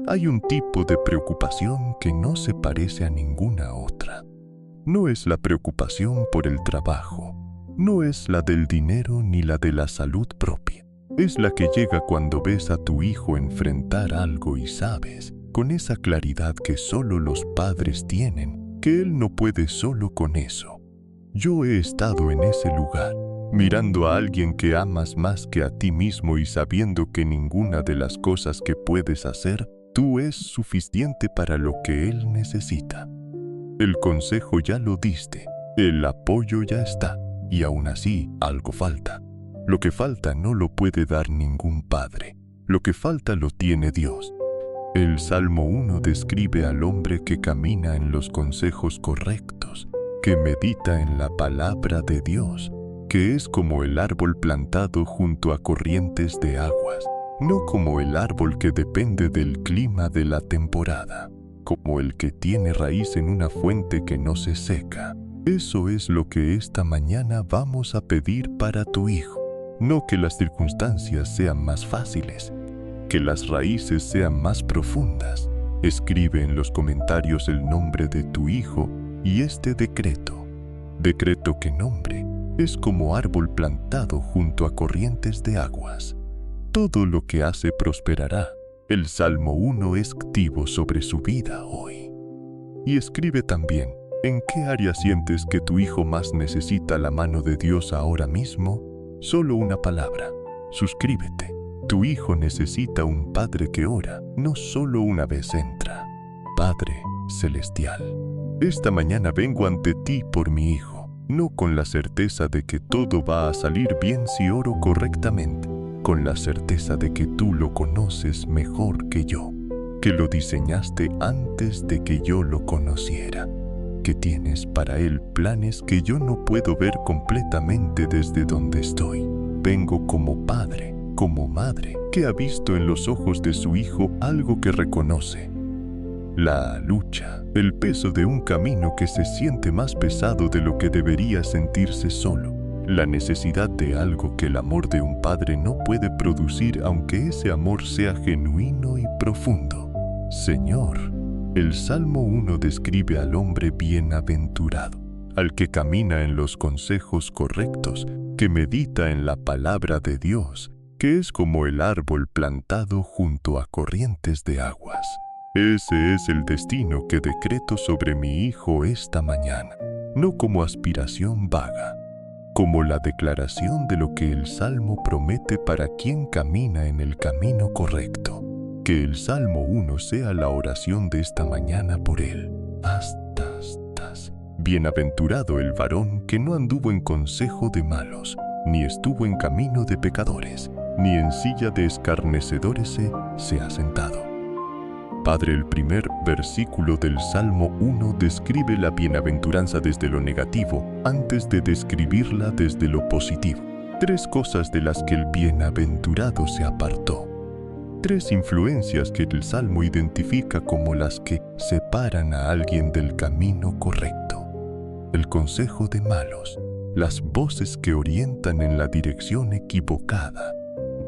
Hay un tipo de preocupación que no se parece a ninguna otra. No es la preocupación por el trabajo, no es la del dinero ni la de la salud propia. Es la que llega cuando ves a tu hijo enfrentar algo y sabes, con esa claridad que solo los padres tienen, que él no puede solo con eso. Yo he estado en ese lugar, mirando a alguien que amas más que a ti mismo y sabiendo que ninguna de las cosas que puedes hacer, tú es suficiente para lo que él necesita. El consejo ya lo diste, el apoyo ya está, y aún así algo falta. Lo que falta no lo puede dar ningún padre, lo que falta lo tiene Dios. El Salmo 1 describe al hombre que camina en los consejos correctos, que medita en la palabra de Dios, que es como el árbol plantado junto a corrientes de aguas, no como el árbol que depende del clima de la temporada, como el que tiene raíz en una fuente que no se seca. Eso es lo que esta mañana vamos a pedir para tu hijo. No que las circunstancias sean más fáciles, que las raíces sean más profundas. Escribe en los comentarios el nombre de tu hijo y este decreto. Decreto que nombre es como árbol plantado junto a corrientes de aguas. Todo lo que hace prosperará. El Salmo 1 es activo sobre su vida hoy. Y escribe también, ¿en qué área sientes que tu hijo más necesita la mano de Dios ahora mismo? Solo una palabra, suscríbete. Tu hijo necesita un padre que ora, no solo una vez entra. Padre Celestial, esta mañana vengo ante ti por mi hijo, no con la certeza de que todo va a salir bien si oro correctamente, con la certeza de que tú lo conoces mejor que yo, que lo diseñaste antes de que yo lo conociera, que tienes para él planes que yo no puedo ver completamente desde donde estoy. Vengo como padre, como madre, que ha visto en los ojos de su hijo algo que reconoce. La lucha, el peso de un camino que se siente más pesado de lo que debería sentirse solo. La necesidad de algo que el amor de un padre no puede producir aunque ese amor sea genuino y profundo. Señor, el Salmo 1 describe al hombre bienaventurado, al que camina en los consejos correctos, que medita en la palabra de Dios, que es como el árbol plantado junto a corrientes de aguas. Ese es el destino que decreto sobre mi hijo esta mañana, no como aspiración vaga, como la declaración de lo que el Salmo promete para quien camina en el camino correcto. Que el Salmo 1 sea la oración de esta mañana por él. Bienaventurado el varón que no anduvo en consejo de malos, ni estuvo en camino de pecadores, ni en silla de escarnecedores se ha sentado. Padre, el primer versículo del Salmo 1 describe la bienaventuranza desde lo negativo antes de describirla desde lo positivo. 3 cosas de las que el bienaventurado se apartó. 3 influencias que el Salmo identifica como las que separan a alguien del camino correcto. El consejo de malos, las voces que orientan en la dirección equivocada,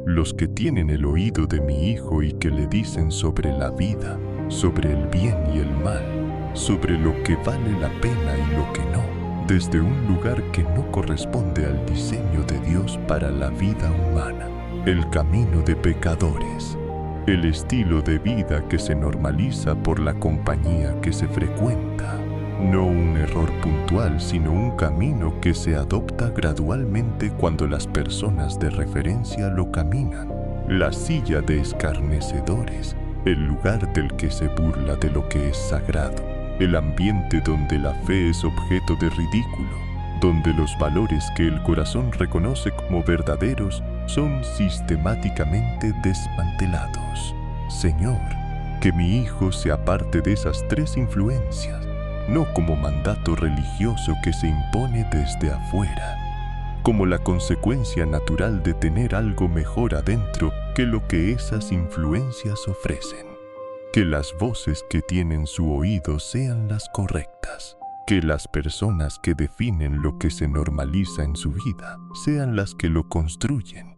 los que tienen el oído de mi hijo y que le dicen sobre la vida, sobre el bien y el mal, sobre lo que vale la pena y lo que no, desde un lugar que no corresponde al diseño de Dios para la vida humana. El camino de pecadores, el estilo de vida que se normaliza por la compañía que se frecuenta. No un error puntual, sino un camino que se adopta gradualmente cuando las personas de referencia lo caminan. La silla de escarnecedores, el lugar del que se burla de lo que es sagrado. El ambiente donde la fe es objeto de ridículo, donde los valores que el corazón reconoce como verdaderos son sistemáticamente desmantelados. Señor, que mi hijo se aparte de esas 3 influencias, no como mandato religioso que se impone desde afuera, como la consecuencia natural de tener algo mejor adentro que lo que esas influencias ofrecen. Que las voces que tienen su oído sean las correctas, que las personas que definen lo que se normaliza en su vida sean las que lo construyen,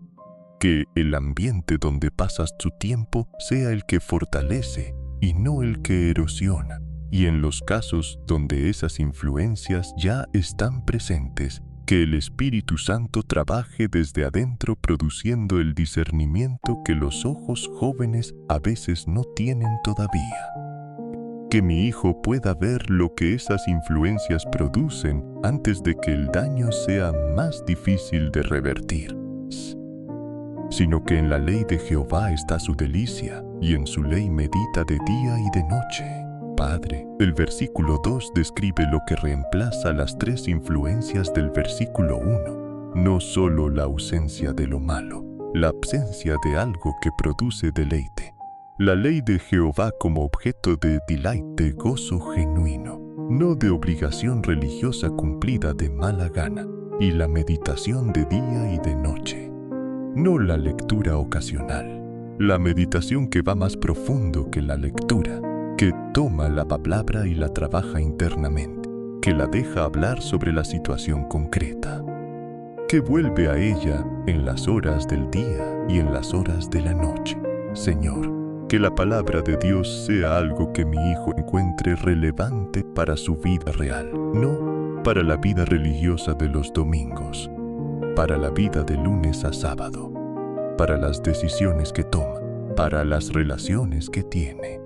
Que el ambiente donde pasas tu tiempo sea el que fortalece y no el que erosiona. Y en los casos donde esas influencias ya están presentes, que el Espíritu Santo trabaje desde adentro produciendo el discernimiento que los ojos jóvenes a veces no tienen todavía. Que mi hijo pueda ver lo que esas influencias producen antes de que el daño sea más difícil de revertir. Sino que en la ley de Jehová está su delicia, y en su ley medita de día y de noche. Padre, el versículo 2 describe lo que reemplaza las 3 influencias del versículo 1. No solo la ausencia de lo malo, la absencia de algo que produce deleite. La ley de Jehová como objeto de delight, de gozo genuino, no de obligación religiosa cumplida de mala gana, y la meditación de día y de noche. No la lectura ocasional, la meditación que va más profundo que la lectura, que toma la palabra y la trabaja internamente, que la deja hablar sobre la situación concreta, que vuelve a ella en las horas del día y en las horas de la noche. Señor, que la palabra de Dios sea algo que mi hijo encuentre relevante para su vida real, no para la vida religiosa de los domingos, para la vida de lunes a sábado, para las decisiones que toma, para las relaciones que tiene,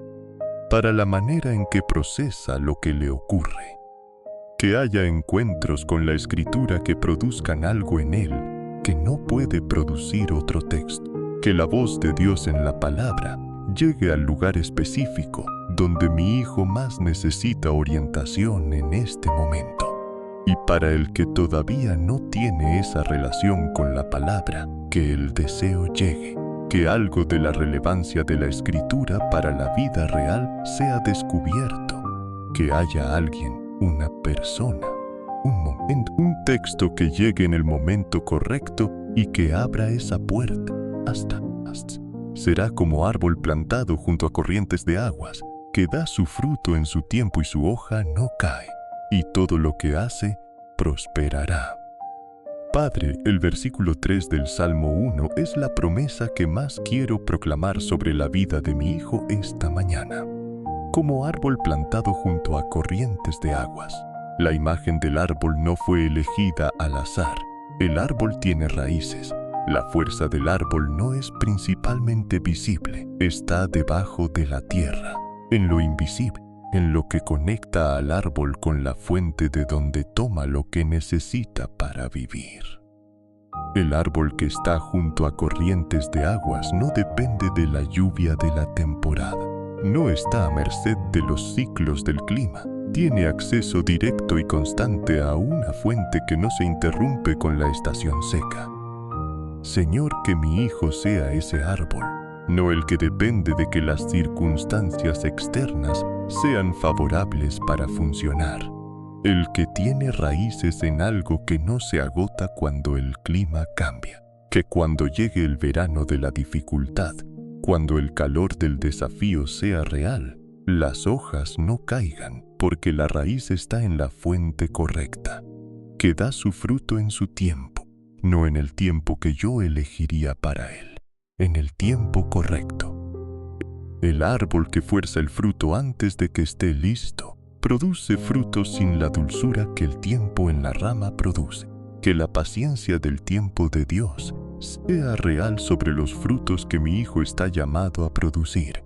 para la manera en que procesa lo que le ocurre. Que haya encuentros con la Escritura que produzcan algo en él que no puede producir otro texto. Que la voz de Dios en la palabra llegue al lugar específico donde mi hijo más necesita orientación en este momento. Y para el que todavía no tiene esa relación con la palabra, que el deseo llegue, que algo de la relevancia de la Escritura para la vida real sea descubierto, que haya alguien, una persona, un momento, un texto que llegue en el momento correcto y que abra esa puerta hasta. Será como árbol plantado junto a corrientes de aguas, que da su fruto en su tiempo y su hoja no cae, y todo lo que hace prosperará. Padre, el versículo 3 del Salmo 1 es la promesa que más quiero proclamar sobre la vida de mi hijo esta mañana. Como árbol plantado junto a corrientes de aguas. La imagen del árbol no fue elegida al azar. El árbol tiene raíces. La fuerza del árbol no es principalmente visible, está debajo de la tierra, en lo invisible, en lo que conecta al árbol con la fuente de donde toma lo que necesita para vivir. El árbol que está junto a corrientes de aguas no depende de la lluvia de la temporada, no está a merced de los ciclos del clima, tiene acceso directo y constante a una fuente que no se interrumpe con la estación seca. Señor, que mi hijo sea ese árbol, no el que depende de que las circunstancias externas sean favorables para funcionar. El que tiene raíces en algo que no se agota cuando el clima cambia. Que cuando llegue el verano de la dificultad, cuando el calor del desafío sea real, las hojas no caigan, porque la raíz está en la fuente correcta. Que da su fruto en su tiempo. No en el tiempo que yo elegiría para él, en el tiempo correcto. El árbol que fuerza el fruto antes de que esté listo, produce frutos sin la dulzura que el tiempo en la rama produce. Que la paciencia del tiempo de Dios sea real sobre los frutos que mi hijo está llamado a producir.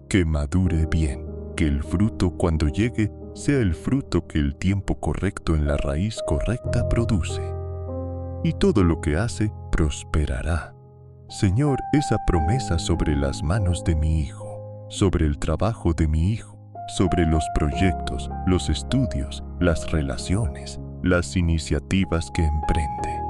Que madure bien, que el fruto cuando llegue sea el fruto que el tiempo correcto en la raíz correcta produce. Y todo lo que hace prosperará. Señor, esa promesa sobre las manos de mi hijo, sobre el trabajo de mi hijo, sobre los proyectos, los estudios, las relaciones, las iniciativas que emprende.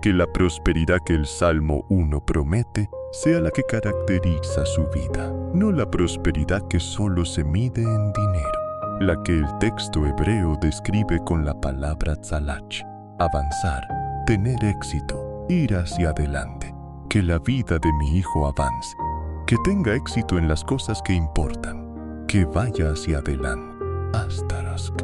Que la prosperidad que el Salmo 1 promete sea la que caracteriza su vida, no la prosperidad que solo se mide en dinero, la que el texto hebreo describe con la palabra tzalach, avanzar, tener éxito, ir hacia adelante, que la vida de mi hijo avance, que tenga éxito en las cosas que importan, que vaya hacia adelante, hasta Rask.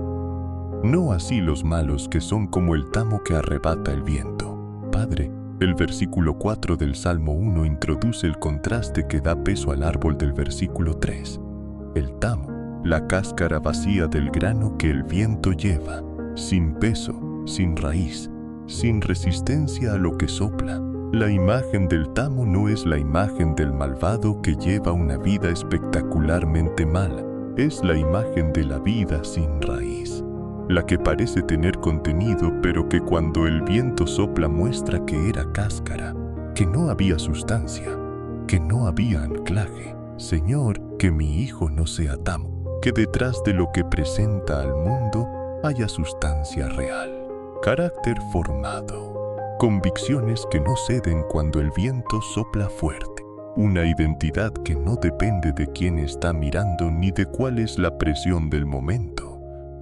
No así los malos que son como el tamo que arrebata el viento. Padre, El versículo 4 del Salmo 1 introduce el contraste que da peso al árbol del versículo 3. El tamo, la cáscara vacía del grano que el viento lleva, sin peso, sin raíz, sin resistencia a lo que sopla. La imagen del tamo no es la imagen del malvado que lleva una vida espectacularmente mala, es la imagen de la vida sin raíz, la que parece tener contenido, pero que cuando el viento sopla muestra que era cáscara, que no había sustancia, que no había anclaje. Señor, que mi hijo no sea tamo, que detrás de lo que presenta al mundo haya sustancia real, carácter formado, convicciones que no ceden cuando el viento sopla fuerte, una identidad que no depende de quién está mirando ni de cuál es la presión del momento.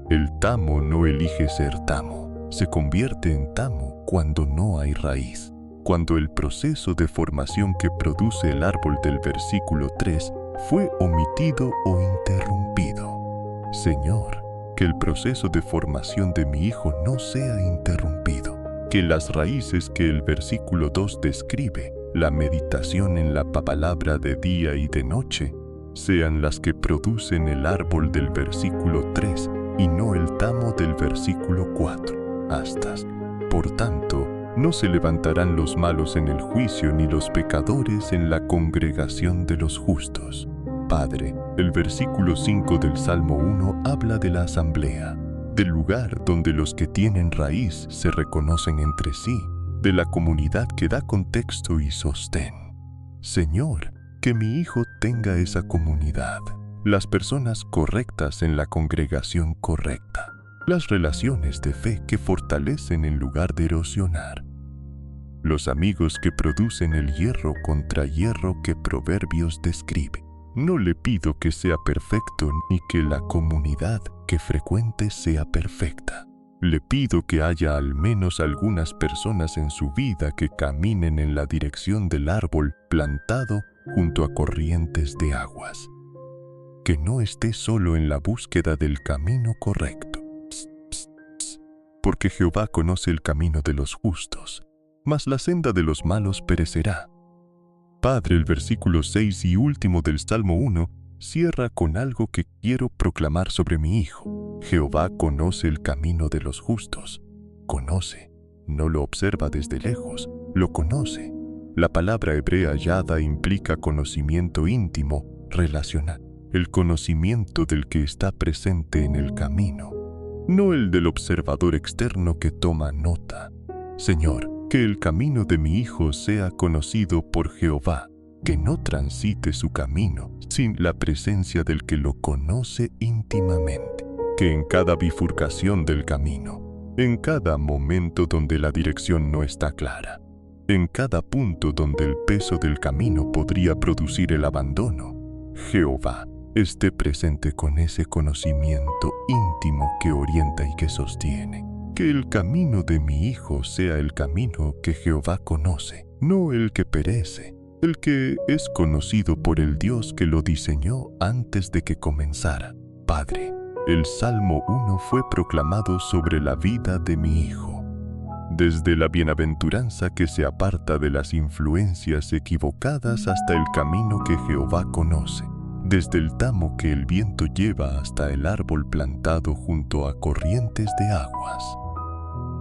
El tamo no elige ser tamo, se convierte en tamo cuando no hay raíz, cuando el proceso de formación que produce el árbol del versículo 3 fue omitido o interrumpido. Señor, que el proceso de formación de mi hijo no sea interrumpido, que las raíces que el versículo 2 describe, la meditación en la palabra de día y de noche, sean las que producen el árbol del versículo 3 y no el tamo del versículo 4. Astas. Por tanto, no se levantarán los malos en el juicio ni los pecadores en la congregación de los justos. Padre, el versículo 5 del Salmo 1 habla de la asamblea, del lugar donde los que tienen raíz se reconocen entre sí, de la comunidad que da contexto y sostén. Señor, que mi hijo tenga esa comunidad, las personas correctas en la congregación correcta, las relaciones de fe que fortalecen en lugar de erosionar, los amigos que producen el hierro contra hierro que Proverbios describe. No le pido que sea perfecto ni que la comunidad que frecuente sea perfecta. Le pido que haya al menos algunas personas en su vida que caminen en la dirección del árbol plantado junto a corrientes de aguas. Que no esté solo en la búsqueda del camino correcto. Porque Jehová conoce el camino de los justos, mas la senda de los malos perecerá. Padre, el versículo 6 y último del Salmo 1 cierra con algo que quiero proclamar sobre mi hijo. Jehová conoce el camino de los justos. Conoce, no lo observa desde lejos, lo conoce. La palabra hebrea yada implica conocimiento íntimo, relacional. El conocimiento del que está presente en el camino, no el del observador externo que toma nota. Señor, que el camino de mi hijo sea conocido por Jehová, que no transite su camino sin la presencia del que lo conoce íntimamente, que en cada bifurcación del camino, en cada momento donde la dirección no está clara, en cada punto donde el peso del camino podría producir el abandono, Jehová esté presente con ese conocimiento íntimo que orienta y que sostiene. Que el camino de mi hijo sea el camino que Jehová conoce, no el que perece, el que es conocido por el Dios que lo diseñó antes de que comenzara. Padre, el Salmo 1 fue proclamado sobre la vida de mi hijo. Desde la bienaventuranza que se aparta de las influencias equivocadas hasta el camino que Jehová conoce. Desde el tamo que el viento lleva hasta el árbol plantado junto a corrientes de aguas.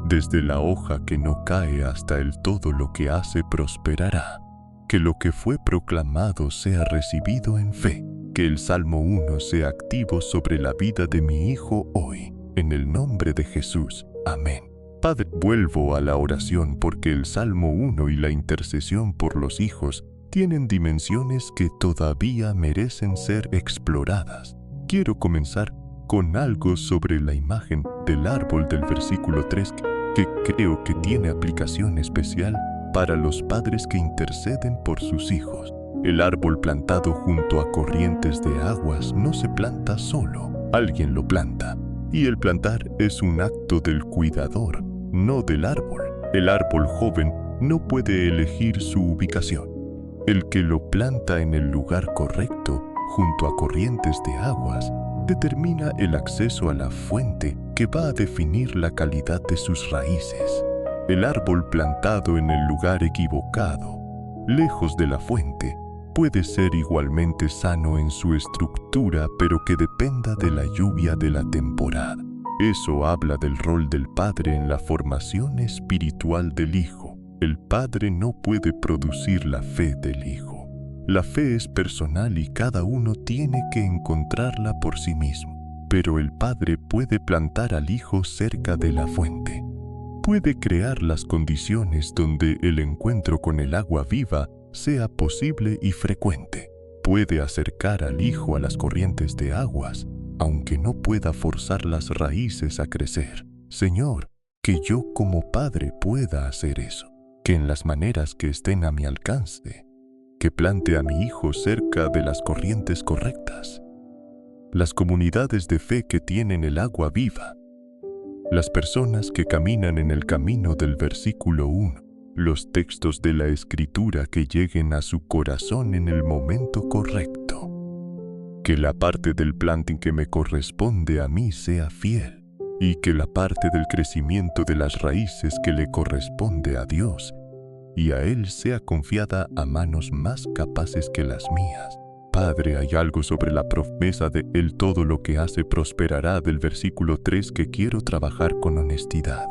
Desde la hoja que no cae hasta el todo lo que hace prosperará. Que lo que fue proclamado sea recibido en fe. Que el Salmo 1 sea activo sobre la vida de mi hijo hoy. En el nombre de Jesús. Amén. Padre, vuelvo a la oración porque el Salmo 1 y la intercesión por los hijos tienen dimensiones que todavía merecen ser exploradas. Quiero comenzar con algo sobre la imagen del árbol del versículo 3 que creo que tiene aplicación especial para los padres que interceden por sus hijos. El árbol plantado junto a corrientes de aguas no se planta solo, alguien lo planta. Y el plantar es un acto del cuidador, no del árbol. El árbol joven no puede elegir su ubicación. El que lo planta en el lugar correcto, junto a corrientes de aguas, determina el acceso a la fuente que va a definir la calidad de sus raíces. El árbol plantado en el lugar equivocado, lejos de la fuente, puede ser igualmente sano en su estructura, pero que dependa de la lluvia de la temporada. Eso habla del rol del Padre en la formación espiritual del Hijo. El Padre no puede producir la fe del Hijo. La fe es personal y cada uno tiene que encontrarla por sí mismo. Pero el Padre puede plantar al Hijo cerca de la fuente. Puede crear las condiciones donde el encuentro con el agua viva sea posible y frecuente. Puede acercar al Hijo a las corrientes de aguas, aunque no pueda forzar las raíces a crecer. Señor, que yo como Padre pueda hacer eso, que en las maneras que estén a mi alcance, que plante a mi Hijo cerca de las corrientes correctas. Las comunidades de fe que tienen el agua viva, las personas que caminan en el camino del versículo 1, los textos de la Escritura que lleguen a su corazón en el momento correcto. Que la parte del planting que me corresponde a mí sea fiel, y que la parte del crecimiento de las raíces que le corresponde a Dios y a Él sea confiada a manos más capaces que las mías. Padre, hay algo sobre la promesa de Él todo lo que hace prosperará del versículo 3 que quiero trabajar con honestidad.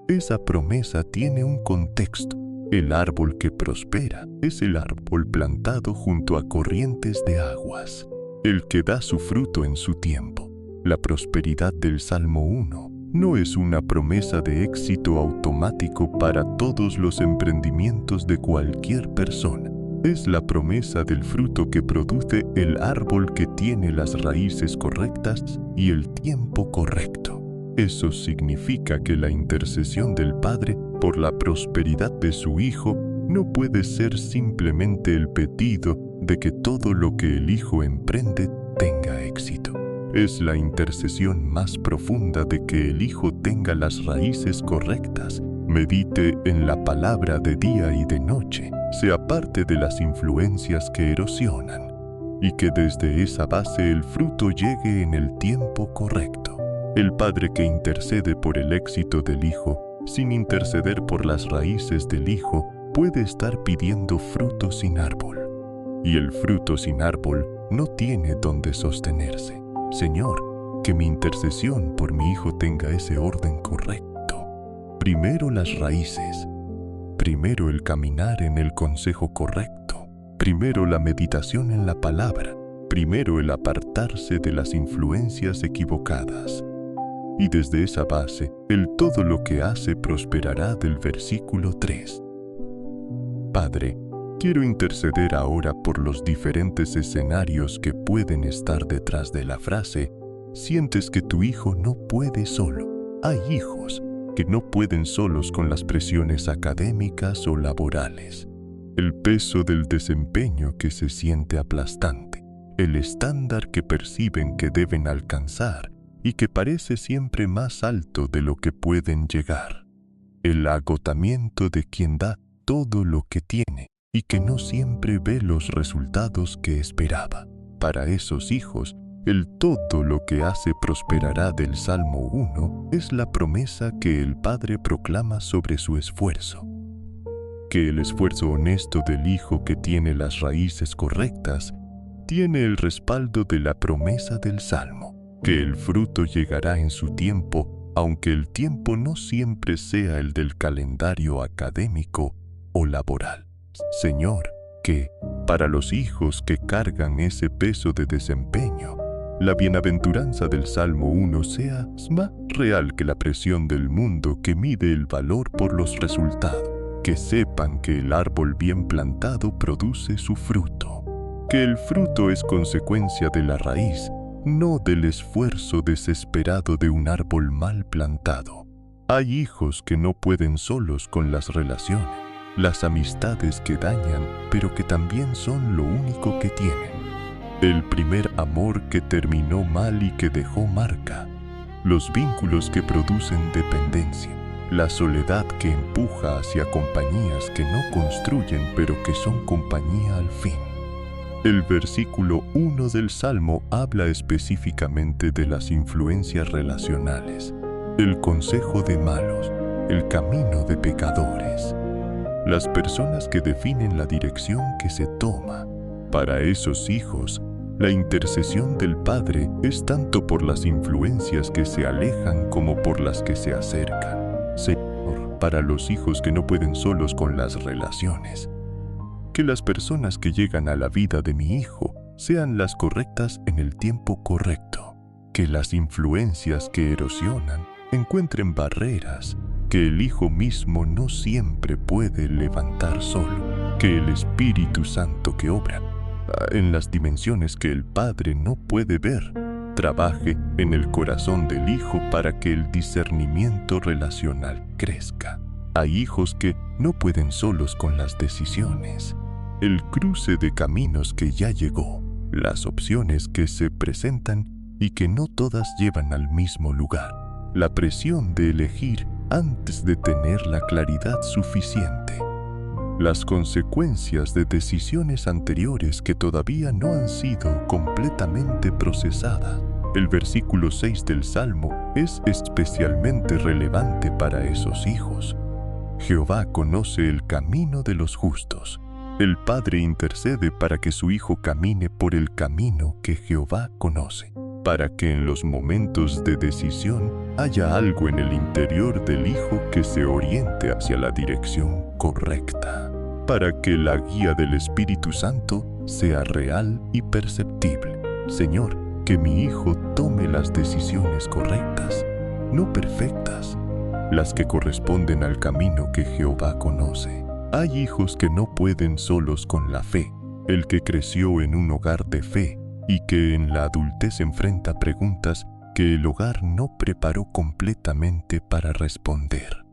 Esa promesa tiene un contexto. El árbol que prospera es el árbol plantado junto a corrientes de aguas, el que da su fruto en su tiempo. La prosperidad del Salmo 1 no es una promesa de éxito automático para todos los emprendimientos de cualquier persona. Es la promesa del fruto que produce el árbol que tiene las raíces correctas y el tiempo correcto. Eso significa que la intercesión del Padre por la prosperidad de su Hijo no puede ser simplemente el pedido de que todo lo que el Hijo emprende tenga éxito. Es la intercesión más profunda de que el Hijo tenga las raíces correctas, medite en la palabra de día y de noche, se aparte de las influencias que erosionan, y que desde esa base el fruto llegue en el tiempo correcto. El Padre que intercede por el éxito del Hijo, sin interceder por las raíces del Hijo, puede estar pidiendo fruto sin árbol. Y el fruto sin árbol no tiene dónde sostenerse. Señor, que mi intercesión por mi Hijo tenga ese orden correcto. Primero las raíces. Primero el caminar en el consejo correcto. Primero la meditación en la palabra. Primero el apartarse de las influencias equivocadas. Y desde esa base, el todo lo que hace prosperará del versículo 3. Padre, quiero interceder ahora por los diferentes escenarios que pueden estar detrás de la frase «Sientes que tu hijo no puede solo». Hay hijos que no pueden solos con las presiones académicas o laborales, el peso del desempeño que se siente aplastante, el estándar que perciben que deben alcanzar y que parece siempre más alto de lo que pueden llegar, el agotamiento de quien da todo lo que tiene y que no siempre ve los resultados que esperaba. Para esos hijos, el todo lo que hace prosperará del Salmo 1 es la promesa que el Padre proclama sobre su esfuerzo. Que el esfuerzo honesto del Hijo que tiene las raíces correctas tiene el respaldo de la promesa del Salmo. Que el fruto llegará en su tiempo, aunque el tiempo no siempre sea el del calendario académico o laboral. Señor, que, para los hijos que cargan ese peso de desempeño, la bienaventuranza del Salmo 1 sea más real que la presión del mundo que mide el valor por los resultados. Que sepan que el árbol bien plantado produce su fruto. Que el fruto es consecuencia de la raíz, no del esfuerzo desesperado de un árbol mal plantado. Hay hijos que no pueden solos con las relaciones, las amistades que dañan, pero que también son lo único que tienen. El primer amor que terminó mal y que dejó marca, los vínculos que producen dependencia, la soledad que empuja hacia compañías que no construyen pero que son compañía al fin. El versículo 1 del Salmo habla específicamente de las influencias relacionales, el consejo de malos, el camino de pecadores. Las personas que definen la dirección que se toma. Para esos hijos, la intercesión del Padre es tanto por las influencias que se alejan como por las que se acercan. Señor, para los hijos que no pueden solos con las relaciones, que las personas que llegan a la vida de mi hijo sean las correctas en el tiempo correcto, que las influencias que erosionan encuentren barreras que el hijo mismo no siempre puede levantar solo, que el Espíritu Santo que obra en las dimensiones que el Padre no puede ver, trabaje en el corazón del hijo para que el discernimiento relacional crezca. Hay hijos que no pueden solos con las decisiones, el cruce de caminos que ya llegó, las opciones que se presentan y que no todas llevan al mismo lugar, la presión de elegir antes de tener la claridad suficiente, las consecuencias de decisiones anteriores que todavía no han sido completamente procesadas. El versículo 6 del Salmo es especialmente relevante para esos hijos. Jehová conoce el camino de los justos. El Padre intercede para que su hijo camine por el camino que Jehová conoce, para que en los momentos de decisión haya algo en el interior del hijo que se oriente hacia la dirección correcta, para que la guía del Espíritu Santo sea real y perceptible. Señor, que mi hijo tome las decisiones correctas, no perfectas, las que corresponden al camino que Jehová conoce. Hay hijos que no pueden solos con la fe. El que creció en un hogar de fe y que en la adultez enfrenta preguntas que el hogar no preparó completamente para responder.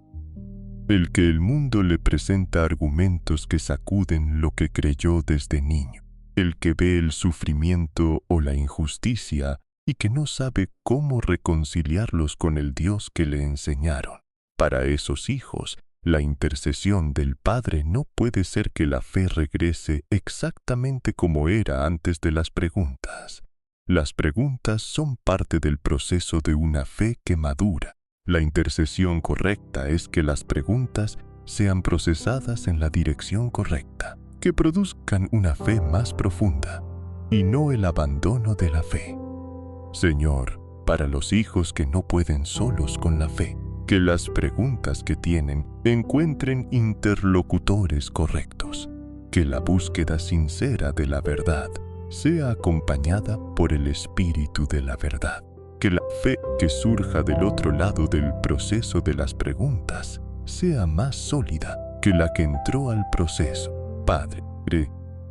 El que el mundo le presenta argumentos que sacuden lo que creyó desde niño. El que ve el sufrimiento o la injusticia y que no sabe cómo reconciliarlos con el Dios que le enseñaron. Para esos hijos, la intercesión del Padre no puede ser que la fe regrese exactamente como era antes de las preguntas. Las preguntas son parte del proceso de una fe que madura. La intercesión correcta es que las preguntas sean procesadas en la dirección correcta, que produzcan una fe más profunda y no el abandono de la fe. Señor, para los hijos que no pueden solos con la fe, que las preguntas que tienen encuentren interlocutores correctos, que la búsqueda sincera de la verdad sea acompañada por el Espíritu de la verdad, que la fe que surja del otro lado del proceso de las preguntas sea más sólida que la que entró al proceso. Padre,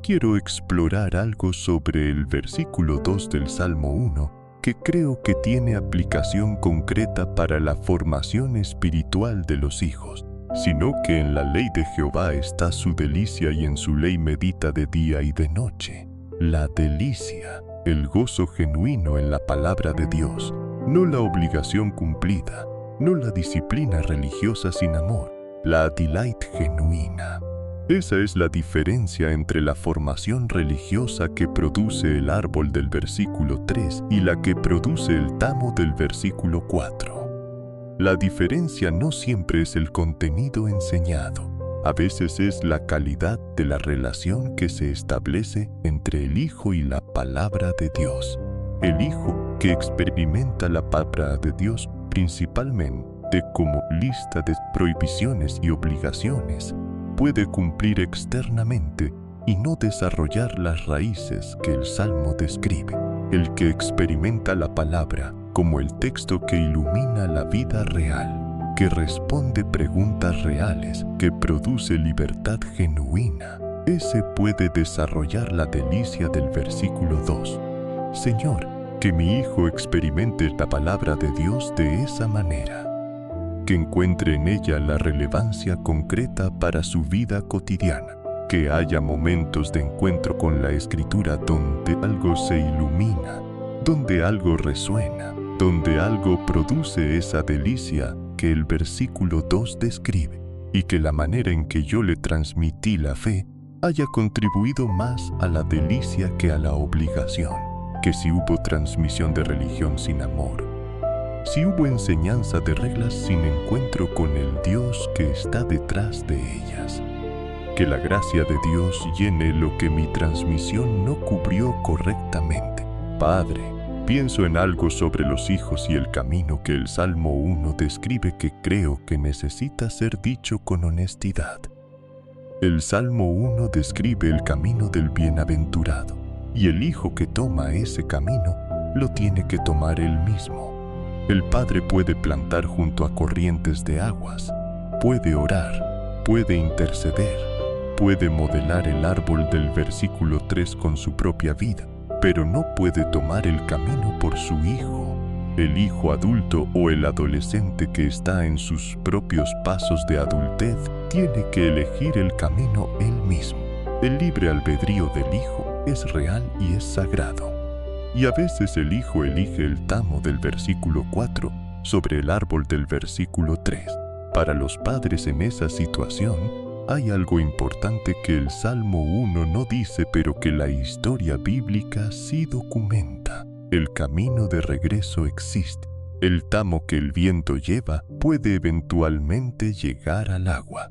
quiero explorar algo sobre el versículo 2 del Salmo 1, que creo que tiene aplicación concreta para la formación espiritual de los hijos, sino que en la ley de Jehová está su delicia y en su ley medita de día y de noche. La delicia, el gozo genuino en la palabra de Dios, no la obligación cumplida, no la disciplina religiosa sin amor, la delight genuina. Esa es la diferencia entre la formación religiosa que produce el árbol del versículo 3 y la que produce el tamo del versículo 4. La diferencia no siempre es el contenido enseñado, a veces es la calidad de la relación que se establece entre el hijo y la palabra de Dios. El hijo que experimenta la palabra de Dios principalmente como lista de prohibiciones y obligaciones, puede cumplir externamente y no desarrollar las raíces que el Salmo describe. El que experimenta la palabra como el texto que ilumina la vida real, que responde preguntas reales, que produce libertad genuina, ese puede desarrollar la delicia del versículo 2. Señor, que mi hijo experimente la palabra de Dios de esa manera, que encuentre en ella la relevancia concreta para su vida cotidiana, que haya momentos de encuentro con la Escritura donde algo se ilumina, donde algo resuena, donde algo produce esa delicia que el versículo 2 describe, y que la manera en que yo le transmití la fe haya contribuido más a la delicia que a la obligación, que si hubo transmisión de religión sin amor. si hubo enseñanza de reglas sin encuentro con el Dios que está detrás de ellas. Que la gracia de Dios llene lo que mi transmisión no cubrió correctamente. Padre, pienso en algo sobre los hijos y el camino que el Salmo 1 describe que creo que necesita ser dicho con honestidad. El Salmo 1 describe el camino del bienaventurado, y el hijo que toma ese camino lo tiene que tomar él mismo. El padre puede plantar junto a corrientes de aguas, puede orar, puede interceder, puede modelar el árbol del versículo 3 con su propia vida, pero no puede tomar el camino por su hijo. El hijo adulto o el adolescente que está en sus propios pasos de adultez tiene que elegir el camino él mismo. El libre albedrío del hijo es real y es sagrado. Y a veces el hijo elige el tamo del versículo 4 sobre el árbol del versículo 3. Para los padres en esa situación, hay algo importante que el Salmo 1 no dice, pero que la historia bíblica sí documenta. El camino de regreso existe. El tamo que el viento lleva puede eventualmente llegar al agua.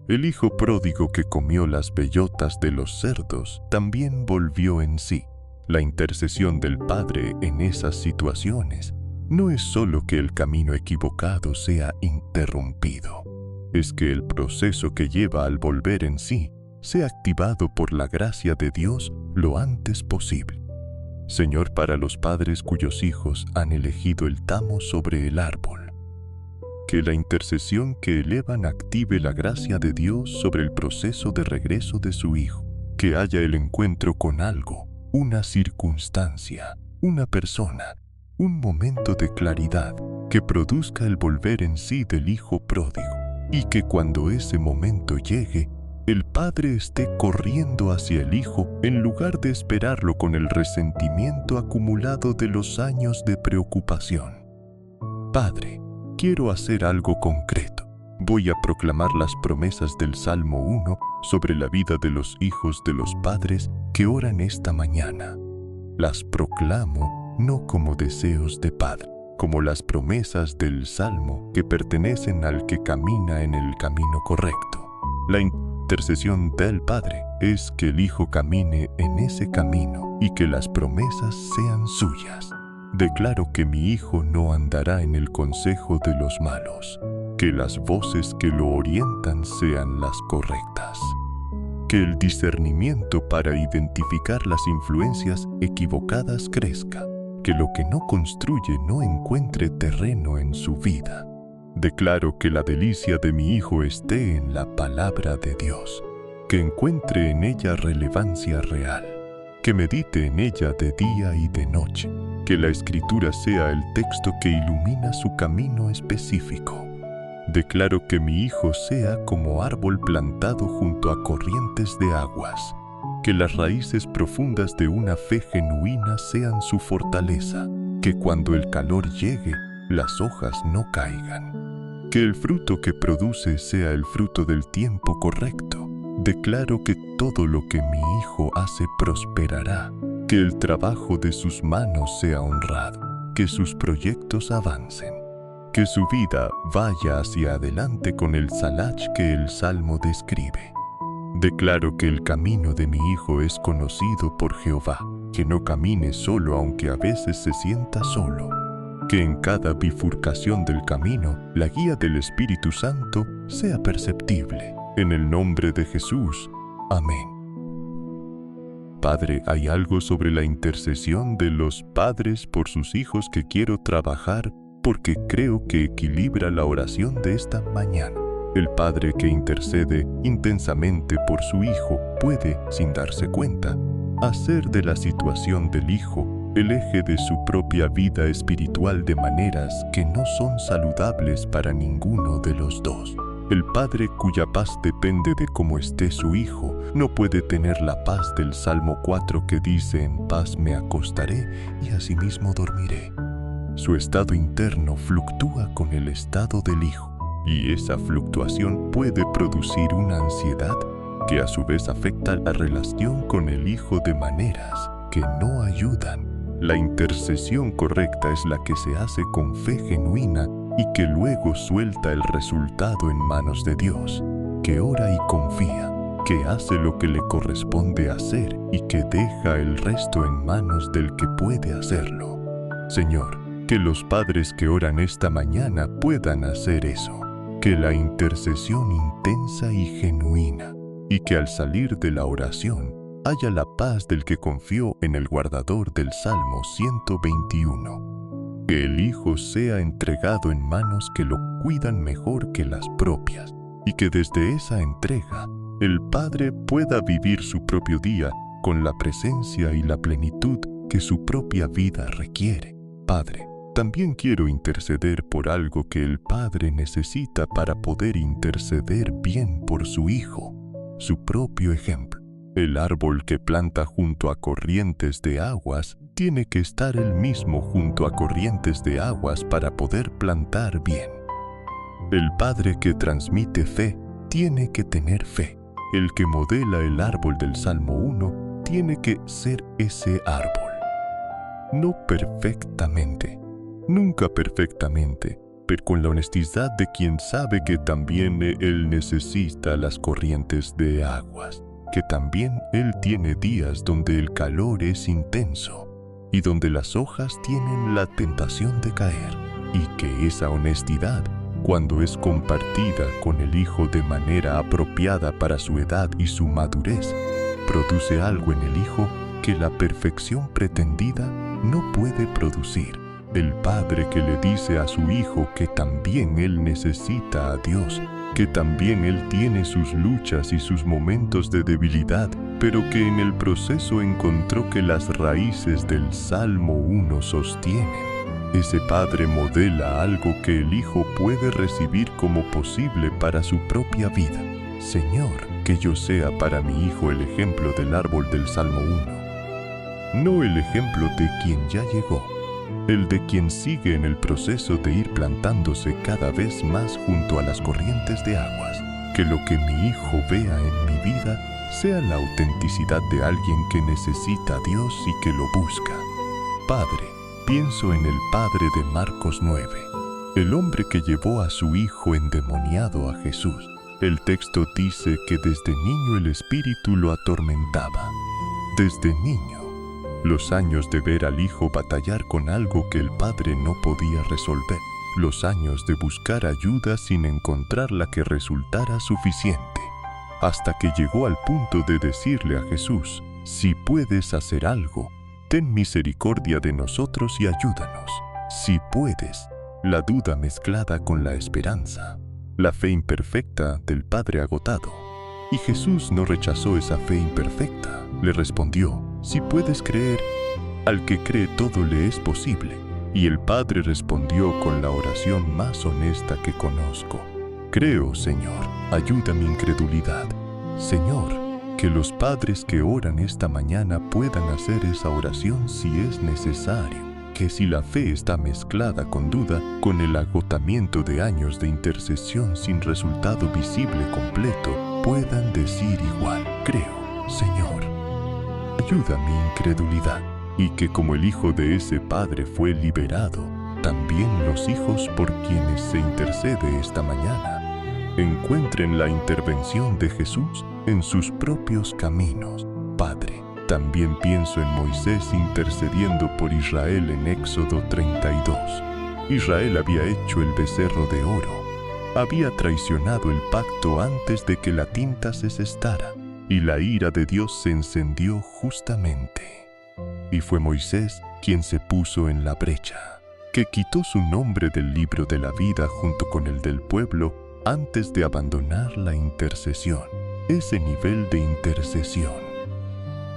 El hijo pródigo que comió las bellotas de los cerdos también volvió en sí. La intercesión del Padre en esas situaciones no es solo que el camino equivocado sea interrumpido, es que el proceso que lleva al volver en sí sea activado por la gracia de Dios lo antes posible. Señor, para los padres cuyos hijos han elegido el tamo sobre el árbol, que la intercesión que elevan active la gracia de Dios sobre el proceso de regreso de su hijo, que haya el encuentro con algo, una circunstancia, una persona, un momento de claridad que produzca el volver en sí del hijo pródigo, y que cuando ese momento llegue, el padre esté corriendo hacia el hijo en lugar de esperarlo con el resentimiento acumulado de los años de preocupación. Padre, quiero hacer algo concreto. Voy a proclamar las promesas del Salmo 1 sobre la vida de los hijos de los padres que oran esta mañana. Las proclamo no como deseos de padre, como las promesas del Salmo que pertenecen al que camina en el camino correcto. La intercesión del Padre es que el Hijo camine en ese camino y que las promesas sean suyas. Declaro que mi hijo no andará en el consejo de los malos, que las voces que lo orientan sean las correctas, que el discernimiento para identificar las influencias equivocadas crezca, que lo que no construye no encuentre terreno en su vida. Declaro que la delicia de mi hijo esté en la palabra de Dios, que encuentre en ella relevancia real, que medite en ella de día y de noche, que la Escritura sea el texto que ilumina su camino específico. Declaro que mi hijo sea como árbol plantado junto a corrientes de aguas, que las raíces profundas de una fe genuina sean su fortaleza, que cuando el calor llegue, las hojas no caigan, que el fruto que produce sea el fruto del tiempo correcto. Declaro que todo lo que mi hijo hace prosperará, que el trabajo de sus manos sea honrado, que sus proyectos avancen, que su vida vaya hacia adelante con el salach que el Salmo describe. Declaro que el camino de mi hijo es conocido por Jehová, que no camine solo aunque a veces se sienta solo, que en cada bifurcación del camino la guía del Espíritu Santo sea perceptible. En el nombre de Jesús. Amén. Padre, hay algo sobre la intercesión de los padres por sus hijos que quiero trabajar porque creo que equilibra la oración de esta mañana. El padre que intercede intensamente por su hijo puede, sin darse cuenta, hacer de la situación del hijo el eje de su propia vida espiritual de maneras que no son saludables para ninguno de los dos. El padre cuya paz depende de cómo esté su hijo no puede tener la paz del Salmo 4 que dice: en paz me acostaré y asimismo dormiré. Su estado interno fluctúa con el estado del hijo, y esa fluctuación puede producir una ansiedad que a su vez afecta la relación con el hijo de maneras que no ayudan. La intercesión correcta es la que se hace con fe genuina y que luego suelta el resultado en manos de Dios, que ora y confía, que hace lo que le corresponde hacer y que deja el resto en manos del que puede hacerlo. Señor, que los padres que oran esta mañana puedan hacer eso, que la intercesión intensa y genuina, y que al salir de la oración haya la paz del que confió en el guardador del Salmo 121. Que el Hijo sea entregado en manos que lo cuidan mejor que las propias, y que desde esa entrega el Padre pueda vivir su propio día con la presencia y la plenitud que su propia vida requiere. Padre, también quiero interceder por algo que el Padre necesita para poder interceder bien por su Hijo, su propio ejemplo. El árbol que planta junto a corrientes de aguas tiene que estar él mismo junto a corrientes de aguas para poder plantar bien. El Padre que transmite fe tiene que tener fe. El que modela el árbol del Salmo 1 tiene que ser ese árbol. No perfectamente, nunca perfectamente, pero con la honestidad de quien sabe que también él necesita las corrientes de aguas, que también él tiene días donde el calor es intenso y donde las hojas tienen la tentación de caer, y que esa honestidad, cuando es compartida con el Hijo de manera apropiada para su edad y su madurez, produce algo en el Hijo que la perfección pretendida no puede producir. El Padre que le dice a su Hijo que también él necesita a Dios, que también él tiene sus luchas y sus momentos de debilidad, pero que en el proceso encontró que las raíces del Salmo 1 sostienen. Ese Padre modela algo que el Hijo puede recibir como posible para su propia vida. Señor, que yo sea para mi Hijo el ejemplo del árbol del Salmo 1. No el ejemplo de quien ya llegó, el de quien sigue en el proceso de ir plantándose cada vez más junto a las corrientes de aguas. Que lo que mi Hijo vea en mi vida sea la autenticidad de alguien que necesita a Dios y que lo busca. Padre, pienso en el padre de Marcos 9, el hombre que llevó a su hijo endemoniado a Jesús. El texto dice que desde niño el espíritu lo atormentaba. Desde niño, los años de ver al hijo batallar con algo que el padre no podía resolver, los años de buscar ayuda sin encontrar la que resultara suficiente, hasta que llegó al punto de decirle a Jesús: si puedes hacer algo, ten misericordia de nosotros y ayúdanos. Si puedes, la duda mezclada con la esperanza, la fe imperfecta del padre agotado. Y Jesús no rechazó esa fe imperfecta. Le respondió: si puedes creer, al que cree todo le es posible. Y el padre respondió con la oración más honesta que conozco: creo, Señor, ayuda mi incredulidad. Señor, que los padres que oran esta mañana puedan hacer esa oración si es necesario, que si la fe está mezclada con duda, con el agotamiento de años de intercesión sin resultado visible completo, puedan decir igual: creo, Señor, ayuda mi incredulidad. Y que como el hijo de ese padre fue liberado, también los hijos por quienes se intercede esta mañana encuentren la intervención de Jesús en sus propios caminos. Padre, también pienso en Moisés intercediendo por Israel en Éxodo 32. Israel había hecho el becerro de oro, había traicionado el pacto antes de que la tinta se cestara, y la ira de Dios se encendió justamente. Y fue Moisés quien se puso en la brecha, que quitó su nombre del libro de la vida junto con el del pueblo antes de abandonar la intercesión. Ese nivel de intercesión,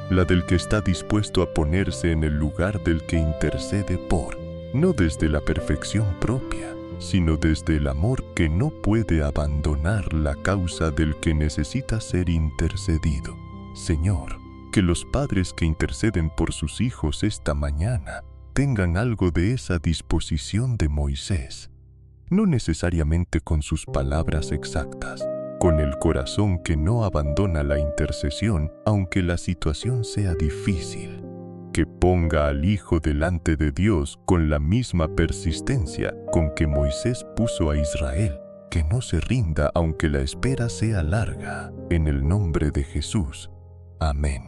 la del que está dispuesto a ponerse en el lugar del que intercede por, no desde la perfección propia, sino desde el amor que no puede abandonar la causa del que necesita ser intercedido. Señor, que los padres que interceden por sus hijos esta mañana tengan algo de esa disposición de Moisés, no necesariamente con sus palabras exactas, con el corazón que no abandona la intercesión aunque la situación sea difícil, que ponga al Hijo delante de Dios con la misma persistencia con que Moisés puso a Israel, que no se rinda aunque la espera sea larga, en el nombre de Jesús. Amén.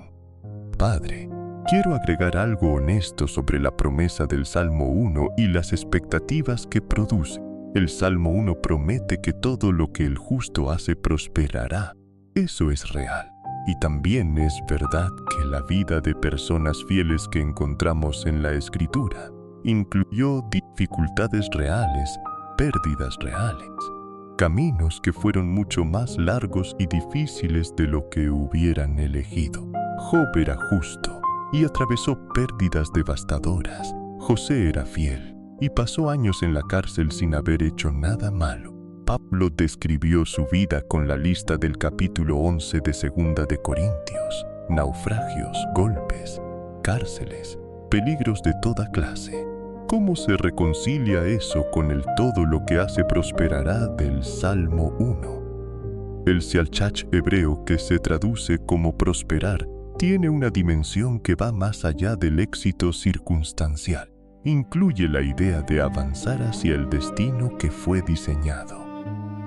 Padre, quiero agregar algo honesto sobre la promesa del Salmo 1 y las expectativas que produce. El Salmo 1 promete que todo lo que el justo hace prosperará. Eso es real. Y también es verdad que la vida de personas fieles que encontramos en la Escritura incluyó dificultades reales, pérdidas reales, caminos que fueron mucho más largos y difíciles de lo que hubieran elegido. Job era justo y atravesó pérdidas devastadoras. José era fiel y pasó años en la cárcel sin haber hecho nada malo. Pablo describió su vida con la lista del capítulo 11 de 2 de Corintios: naufragios, golpes, cárceles, peligros de toda clase. ¿Cómo se reconcilia eso con el todo lo que hace prosperará del Salmo 1? El Sialchach hebreo, que se traduce como prosperar, tiene una dimensión que va más allá del éxito circunstancial. Incluye la idea de avanzar hacia el destino que fue diseñado.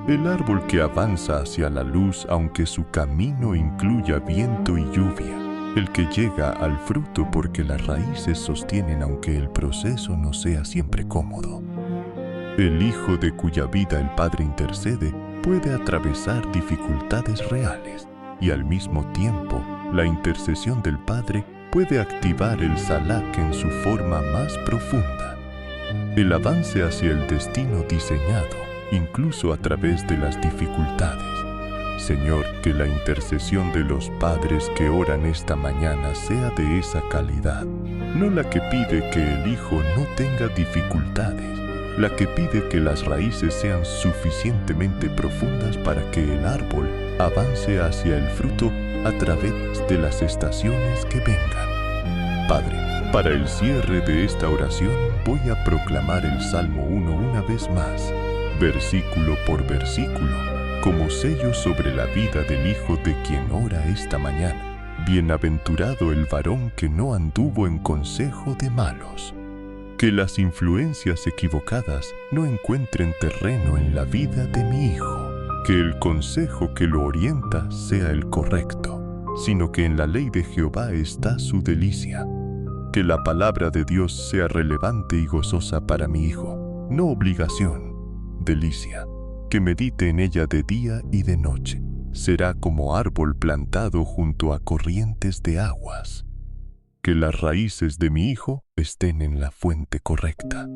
El árbol que avanza hacia la luz aunque su camino incluya viento y lluvia. El que llega al fruto porque las raíces sostienen aunque el proceso no sea siempre cómodo. El hijo de cuya vida el Padre intercede puede atravesar dificultades reales y al mismo tiempo la intercesión del Padre puede activar el Salak en su forma más profunda. El avance hacia el destino diseñado, incluso a través de las dificultades. Señor, que la intercesión de los padres que oran esta mañana sea de esa calidad, no la que pide que el hijo no tenga dificultades, la que pide que las raíces sean suficientemente profundas para que el árbol avance hacia el fruto a través de las estaciones que vengan. Padre, para el cierre de esta oración voy a proclamar el Salmo 1 una vez más, versículo por versículo, como sello sobre la vida del hijo de quien ora esta mañana. Bienaventurado el varón que no anduvo en consejo de malos. Que las influencias equivocadas no encuentren terreno en la vida de mi hijo. Que el consejo que lo orienta sea el correcto, sino que en la ley de Jehová está su delicia. Que la palabra de Dios sea relevante y gozosa para mi hijo, no obligación, delicia. Que medite en ella de día y de noche. Será como árbol plantado junto a corrientes de aguas. Que las raíces de mi hijo estén en la fuente correcta.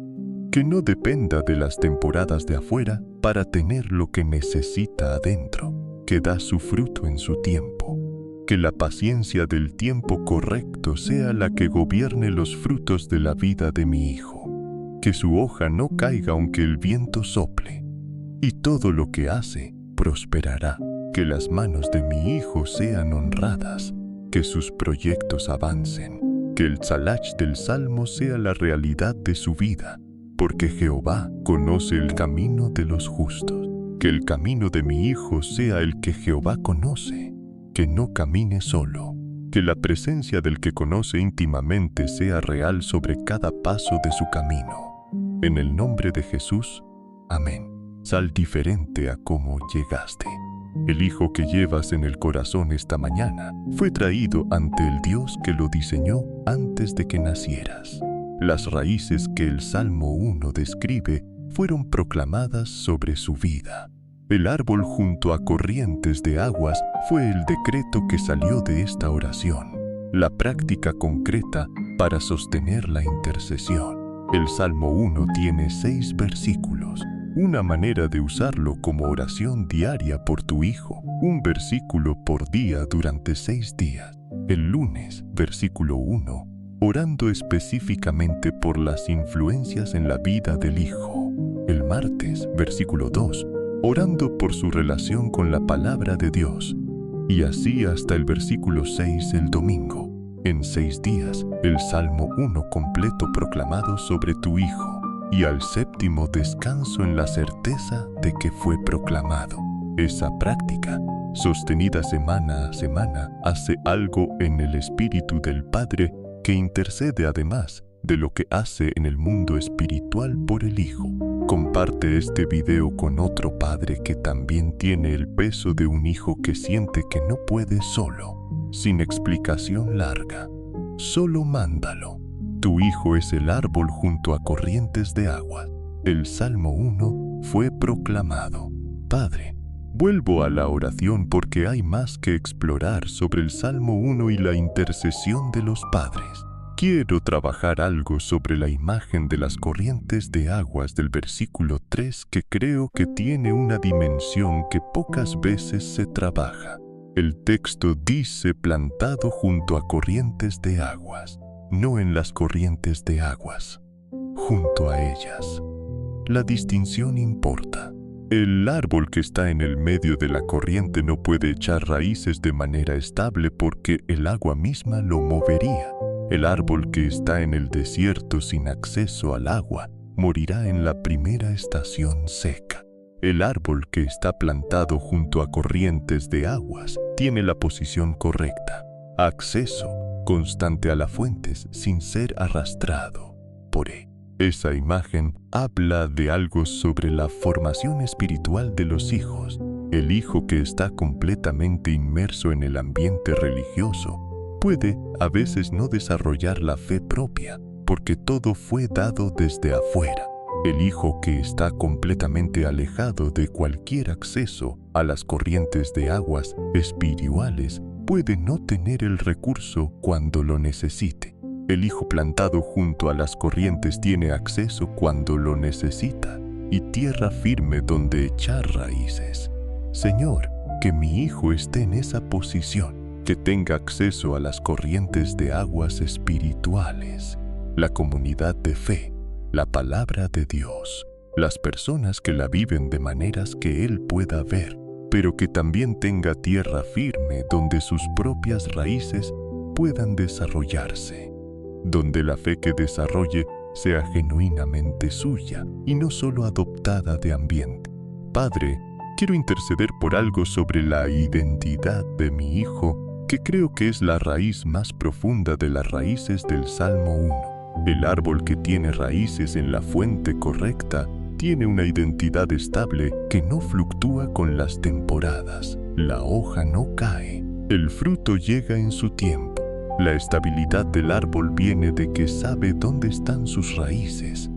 Que no dependa de las temporadas de afuera para tener lo que necesita adentro, que da su fruto en su tiempo. Que la paciencia del tiempo correcto sea la que gobierne los frutos de la vida de mi hijo. Que su hoja no caiga aunque el viento sople. Y todo lo que hace prosperará. Que las manos de mi hijo sean honradas. Que sus proyectos avancen. Que el Salach del Salmo sea la realidad de su vida. Porque Jehová conoce el camino de los justos. Que el camino de mi hijo sea el que Jehová conoce. Que no camine solo. Que la presencia del que conoce íntimamente sea real sobre cada paso de su camino. En el nombre de Jesús, amén. Sal diferente a cómo llegaste. El hijo que llevas en el corazón esta mañana fue traído ante el Dios que lo diseñó antes de que nacieras. Las raíces que el Salmo 1 describe fueron proclamadas sobre su vida. El árbol junto a corrientes de aguas fue el decreto que salió de esta oración, la práctica concreta para sostener la intercesión. El Salmo 1 tiene 6 versículos. Una manera de usarlo como oración diaria por tu hijo, un versículo por día durante 6 días. El lunes, versículo 1, orando específicamente por las influencias en la vida del hijo. El martes, versículo 2, orando por su relación con la palabra de Dios. Y así hasta el versículo 6 el domingo. En 6 días, el Salmo 1 completo proclamado sobre tu hijo. Y al séptimo descanso en la certeza de que fue proclamado. Esa práctica, sostenida semana a semana, hace algo en el espíritu del Padre que intercede además de lo que hace en el mundo espiritual por el Hijo. Comparte este video con otro padre que también tiene el peso de un hijo que siente que no puede solo, sin explicación larga. Solo mándalo. Tu hijo es el árbol junto a corrientes de agua. El Salmo 1 fue proclamado. Padre, vuelvo a la oración porque hay más que explorar sobre el Salmo 1 y la intercesión de los padres. Quiero trabajar algo sobre la imagen de las corrientes de aguas del versículo 3 que creo que tiene una dimensión que pocas veces se trabaja. El texto dice plantado junto a corrientes de aguas, no en las corrientes de aguas, junto a ellas. La distinción importa. El árbol que está en el medio de la corriente no puede echar raíces de manera estable porque el agua misma lo movería. El árbol que está en el desierto sin acceso al agua morirá en la primera estación seca. El árbol que está plantado junto a corrientes de aguas tiene la posición correcta, acceso constante a las fuentes sin ser arrastrado por él. Esa imagen habla de algo sobre la formación espiritual de los hijos. El hijo que está completamente inmerso en el ambiente religioso puede a veces no desarrollar la fe propia, porque todo fue dado desde afuera. El hijo que está completamente alejado de cualquier acceso a las corrientes de aguas espirituales puede no tener el recurso cuando lo necesite. El hijo plantado junto a las corrientes tiene acceso cuando lo necesita y tierra firme donde echar raíces. Señor, que mi hijo esté en esa posición, que tenga acceso a las corrientes de aguas espirituales, la comunidad de fe, la palabra de Dios, las personas que la viven de maneras que él pueda ver, pero que también tenga tierra firme donde sus propias raíces puedan desarrollarse, donde la fe que desarrolle sea genuinamente suya y no solo adoptada de ambiente. Padre, quiero interceder por algo sobre la identidad de mi hijo, que creo que es la raíz más profunda de las raíces del Salmo 1. El árbol que tiene raíces en la fuente correcta tiene una identidad estable que no fluctúa con las temporadas. La hoja no cae. El fruto llega en su tiempo. La estabilidad del árbol viene de que sabe dónde están sus raíces.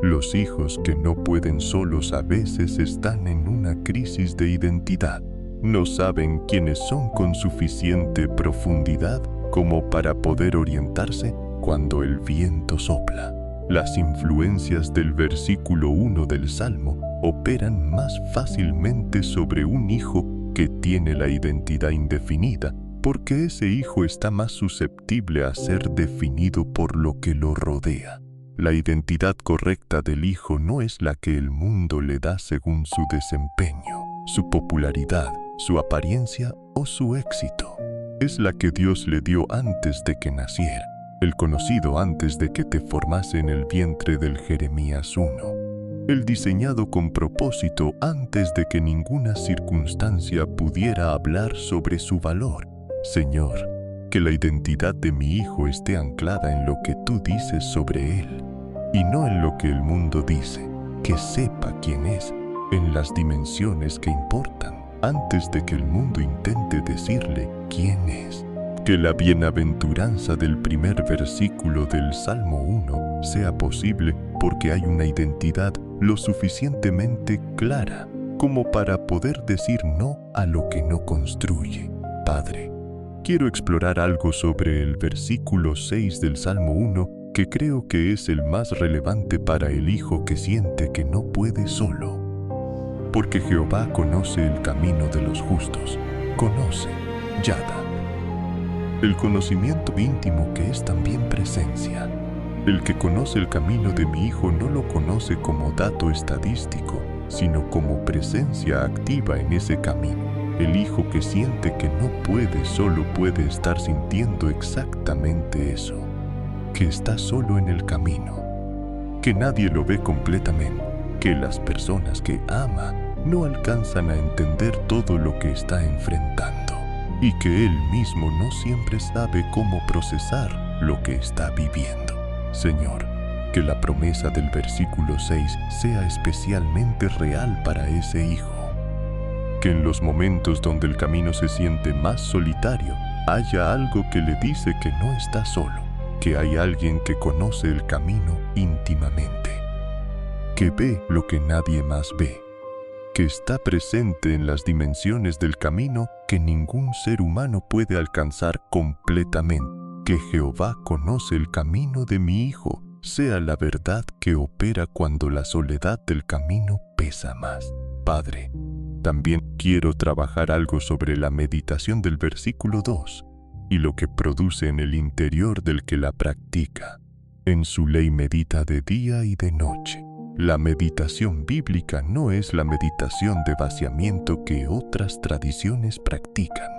Los hijos que no pueden solos a veces están en una crisis de identidad. No saben quiénes son con suficiente profundidad como para poder orientarse cuando el viento sopla. Las influencias del versículo 1 del Salmo operan más fácilmente sobre un hijo que tiene la identidad indefinida, porque ese hijo está más susceptible a ser definido por lo que lo rodea. La identidad correcta del hijo no es la que el mundo le da según su desempeño, su popularidad, su apariencia o su éxito. Es la que Dios le dio antes de que naciera, el conocido antes de que te formase en el vientre del Jeremías 1, el diseñado con propósito antes de que ninguna circunstancia pudiera hablar sobre su valor. Señor, que la identidad de mi hijo esté anclada en lo que tú dices sobre él, y no en lo que el mundo dice, que sepa quién es en las dimensiones que importan, antes de que el mundo intente decirle quién es. Que la bienaventuranza del primer versículo del Salmo 1 sea posible porque hay una identidad lo suficientemente clara como para poder decir no a lo que no construye. Padre, quiero explorar algo sobre el versículo 6 del Salmo 1 que creo que es el más relevante para el hijo que siente que no puede solo. Porque Jehová conoce el camino de los justos, conoce, Yada. El conocimiento íntimo que es también presencia. El que conoce el camino de mi hijo no lo conoce como dato estadístico, sino como presencia activa en ese camino. El hijo que siente que no puede solo puede estar sintiendo exactamente eso, que está solo en el camino, que nadie lo ve completamente, que las personas que ama no alcanzan a entender todo lo que está enfrentando y que él mismo no siempre sabe cómo procesar lo que está viviendo. Señor, que la promesa del versículo 6 sea especialmente real para ese hijo. Que en los momentos donde el camino se siente más solitario, haya algo que le dice que no está solo, que hay alguien que conoce el camino íntimamente, que ve lo que nadie más ve, que está presente en las dimensiones del camino que ningún ser humano puede alcanzar completamente, que Jehová conoce el camino de mi hijo, sea la verdad que opera cuando la soledad del camino pesa más. Padre, también quiero trabajar algo sobre la meditación del versículo 2 y lo que produce en el interior del que la practica. En su ley medita de día y de noche. La meditación bíblica no es la meditación de vaciamiento que otras tradiciones practican.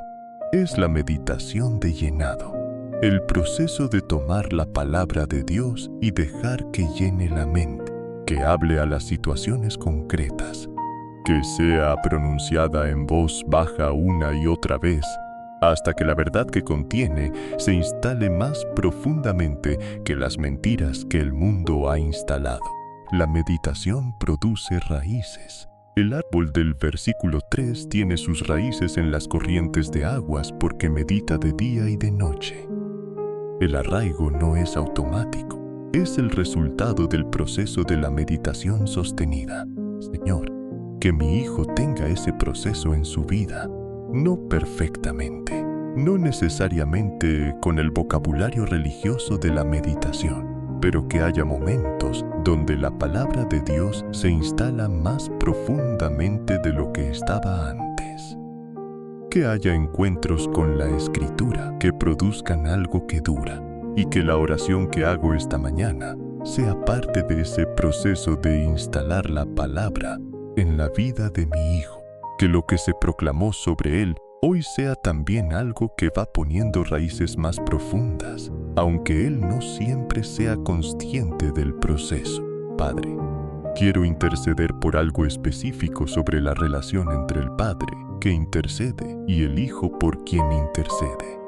Es la meditación de llenado. El proceso de tomar la palabra de Dios y dejar que llene la mente, que hable a las situaciones concretas, que sea pronunciada en voz baja una y otra vez, hasta que la verdad que contiene se instale más profundamente que las mentiras que el mundo ha instalado. La meditación produce raíces. El árbol del versículo 3 tiene sus raíces en las corrientes de aguas porque medita de día y de noche. El arraigo no es automático, es el resultado del proceso de la meditación sostenida. Señor, que mi hijo tenga ese proceso en su vida, no perfectamente, no necesariamente con el vocabulario religioso de la meditación, pero que haya momentos donde la palabra de Dios se instala más profundamente de lo que estaba antes. Que haya encuentros con la Escritura que produzcan algo que dura, y que la oración que hago esta mañana sea parte de ese proceso de instalar la palabra en la vida de mi hijo, que lo que se proclamó sobre él hoy sea también algo que va poniendo raíces más profundas, aunque él no siempre sea consciente del proceso. Padre, quiero interceder por algo específico sobre la relación entre el Padre, que intercede, y el Hijo por quien intercede.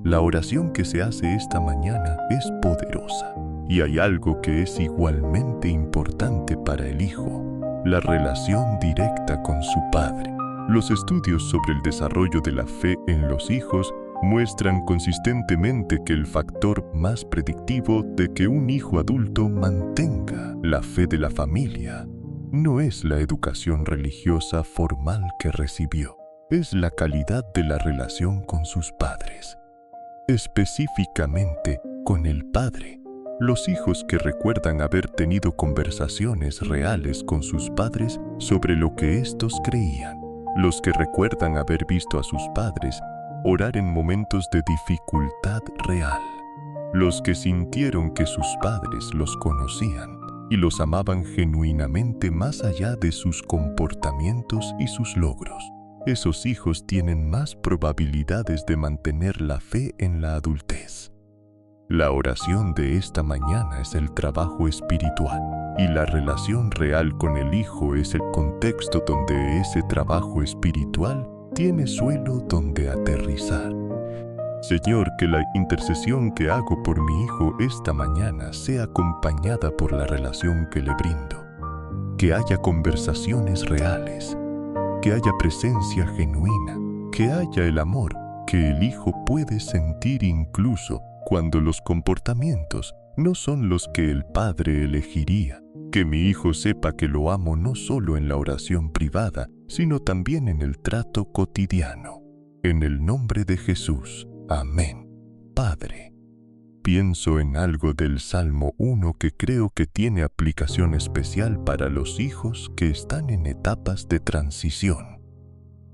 La oración que se hace esta mañana es poderosa, y hay algo que es igualmente importante para el Hijo: la relación directa con su Padre. Los estudios sobre el desarrollo de la fe en los hijos muestran consistentemente que el factor más predictivo de que un hijo adulto mantenga la fe de la familia no es la educación religiosa formal que recibió, es la calidad de la relación con sus padres. Específicamente con el Padre. Los hijos que recuerdan haber tenido conversaciones reales con sus padres sobre lo que éstos creían. Los que recuerdan haber visto a sus padres orar en momentos de dificultad real. Los que sintieron que sus padres los conocían y los amaban genuinamente más allá de sus comportamientos y sus logros. Esos hijos tienen más probabilidades de mantener la fe en la adultez. La oración de esta mañana es el trabajo espiritual, y la relación real con el Hijo es el contexto donde ese trabajo espiritual tiene suelo donde aterrizar. Señor, que la intercesión que hago por mi hijo esta mañana sea acompañada por la relación que le brindo. Que haya conversaciones reales, que haya presencia genuina, que haya el amor que el hijo puede sentir incluso cuando los comportamientos no son los que el padre elegiría. Que mi hijo sepa que lo amo no solo en la oración privada, sino también en el trato cotidiano. En el nombre de Jesús. Amén. Padre, pienso en algo del Salmo 1 que creo que tiene aplicación especial para los hijos que están en etapas de transición.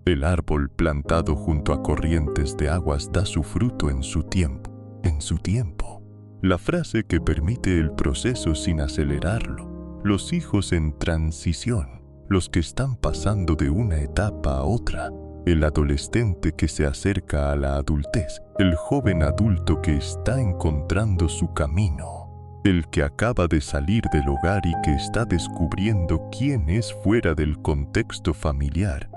El árbol plantado junto a corrientes de aguas da su fruto en su tiempo. En su tiempo. La frase que permite el proceso sin acelerarlo. Los hijos en transición, los que están pasando de una etapa a otra, el adolescente que se acerca a la adultez, el joven adulto que está encontrando su camino, el que acaba de salir del hogar y que está descubriendo quién es fuera del contexto familiar.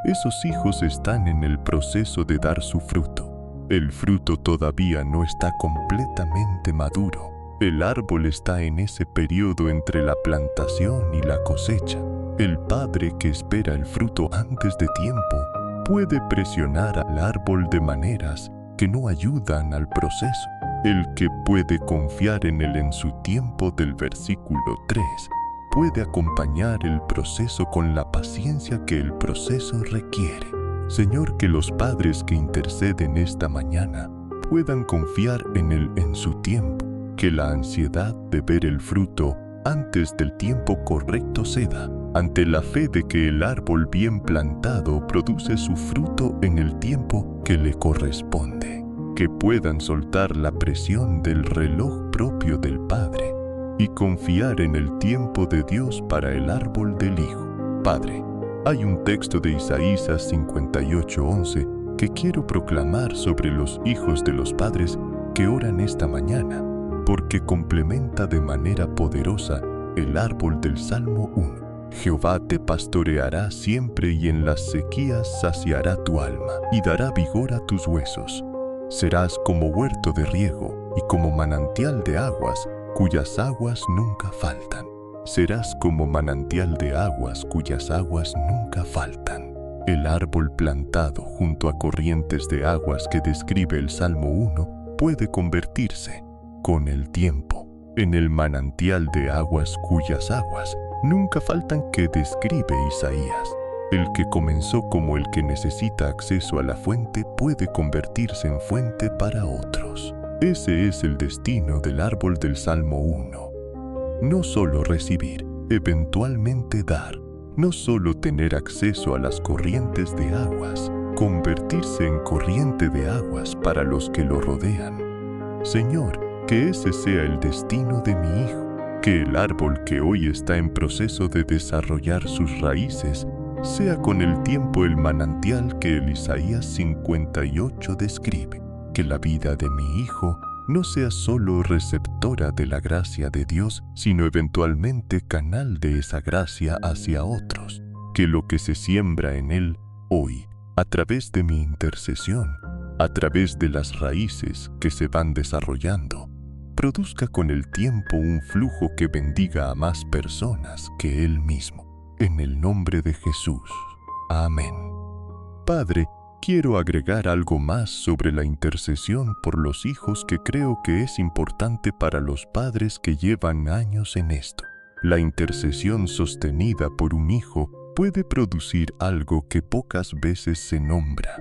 Esos hijos están en el proceso de dar su fruto. El fruto todavía no está completamente maduro. El árbol está en ese periodo entre la plantación y la cosecha. El padre que espera el fruto antes de tiempo puede presionar al árbol de maneras que no ayudan al proceso. El que puede confiar en él en su tiempo del versículo 3 puede acompañar el proceso con la paciencia que el proceso requiere. Señor, que los padres que interceden esta mañana puedan confiar en él en su tiempo, que la ansiedad de ver el fruto antes del tiempo correcto ceda, ante la fe de que el árbol bien plantado produce su fruto en el tiempo que le corresponde. Que puedan soltar la presión del reloj propio del Padre y confiar en el tiempo de Dios para el árbol del Hijo. Padre, hay un texto de Isaías 58:11 que quiero proclamar sobre los hijos de los padres que oran esta mañana, porque complementa de manera poderosa el árbol del Salmo 1. Jehová te pastoreará siempre y en las sequías saciará tu alma y dará vigor a tus huesos. Serás como huerto de riego y como manantial de aguas, cuyas aguas nunca faltan. Serás como manantial de aguas, cuyas aguas nunca faltan. El árbol plantado junto a corrientes de aguas que describe el Salmo 1 puede convertirse, con el tiempo, en el manantial de aguas cuyas aguas nunca faltan que describe Isaías. El que comenzó como el que necesita acceso a la fuente puede convertirse en fuente para otros. Ese es el destino del árbol del Salmo 1. No solo recibir, eventualmente dar. No solo tener acceso a las corrientes de aguas, convertirse en corriente de aguas para los que lo rodean. Señor, que ese sea el destino de mi hijo, que el árbol que hoy está en proceso de desarrollar sus raíces sea con el tiempo el manantial que el Isaías 58 describe, que la vida de mi hijo no sea solo receptora de la gracia de Dios, sino eventualmente canal de esa gracia hacia otros, que lo que se siembra en él hoy, a través de mi intercesión, a través de las raíces que se van desarrollando, produzca con el tiempo un flujo que bendiga a más personas que él mismo. En el nombre de Jesús. Amén. Padre, quiero agregar algo más sobre la intercesión por los hijos que creo que es importante para los padres que llevan años en esto. La intercesión sostenida por un hijo puede producir algo que pocas veces se nombra: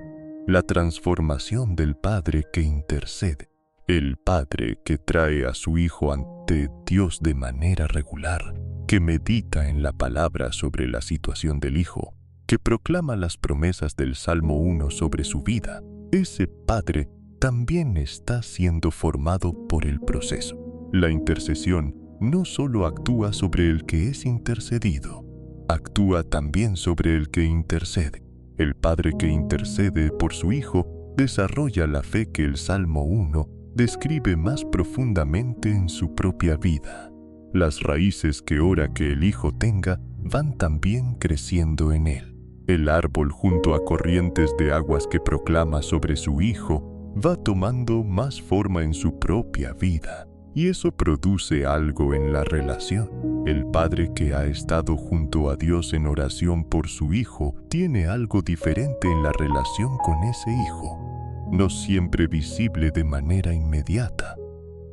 la transformación del padre que intercede. El padre que trae a su hijo ante Dios de manera regular, que medita en la palabra sobre la situación del hijo, que proclama las promesas del Salmo 1 sobre su vida, ese padre también está siendo formado por el proceso. La intercesión no solo actúa sobre el que es intercedido, actúa también sobre el que intercede. El padre que intercede por su hijo desarrolla la fe que el Salmo 1 describe más profundamente en su propia vida. Las raíces que ora que el hijo tenga van también creciendo en él. El árbol junto a corrientes de aguas que proclama sobre su hijo va tomando más forma en su propia vida, y eso produce algo en la relación. El padre que ha estado junto a Dios en oración por su hijo tiene algo diferente en la relación con ese hijo, no siempre visible de manera inmediata,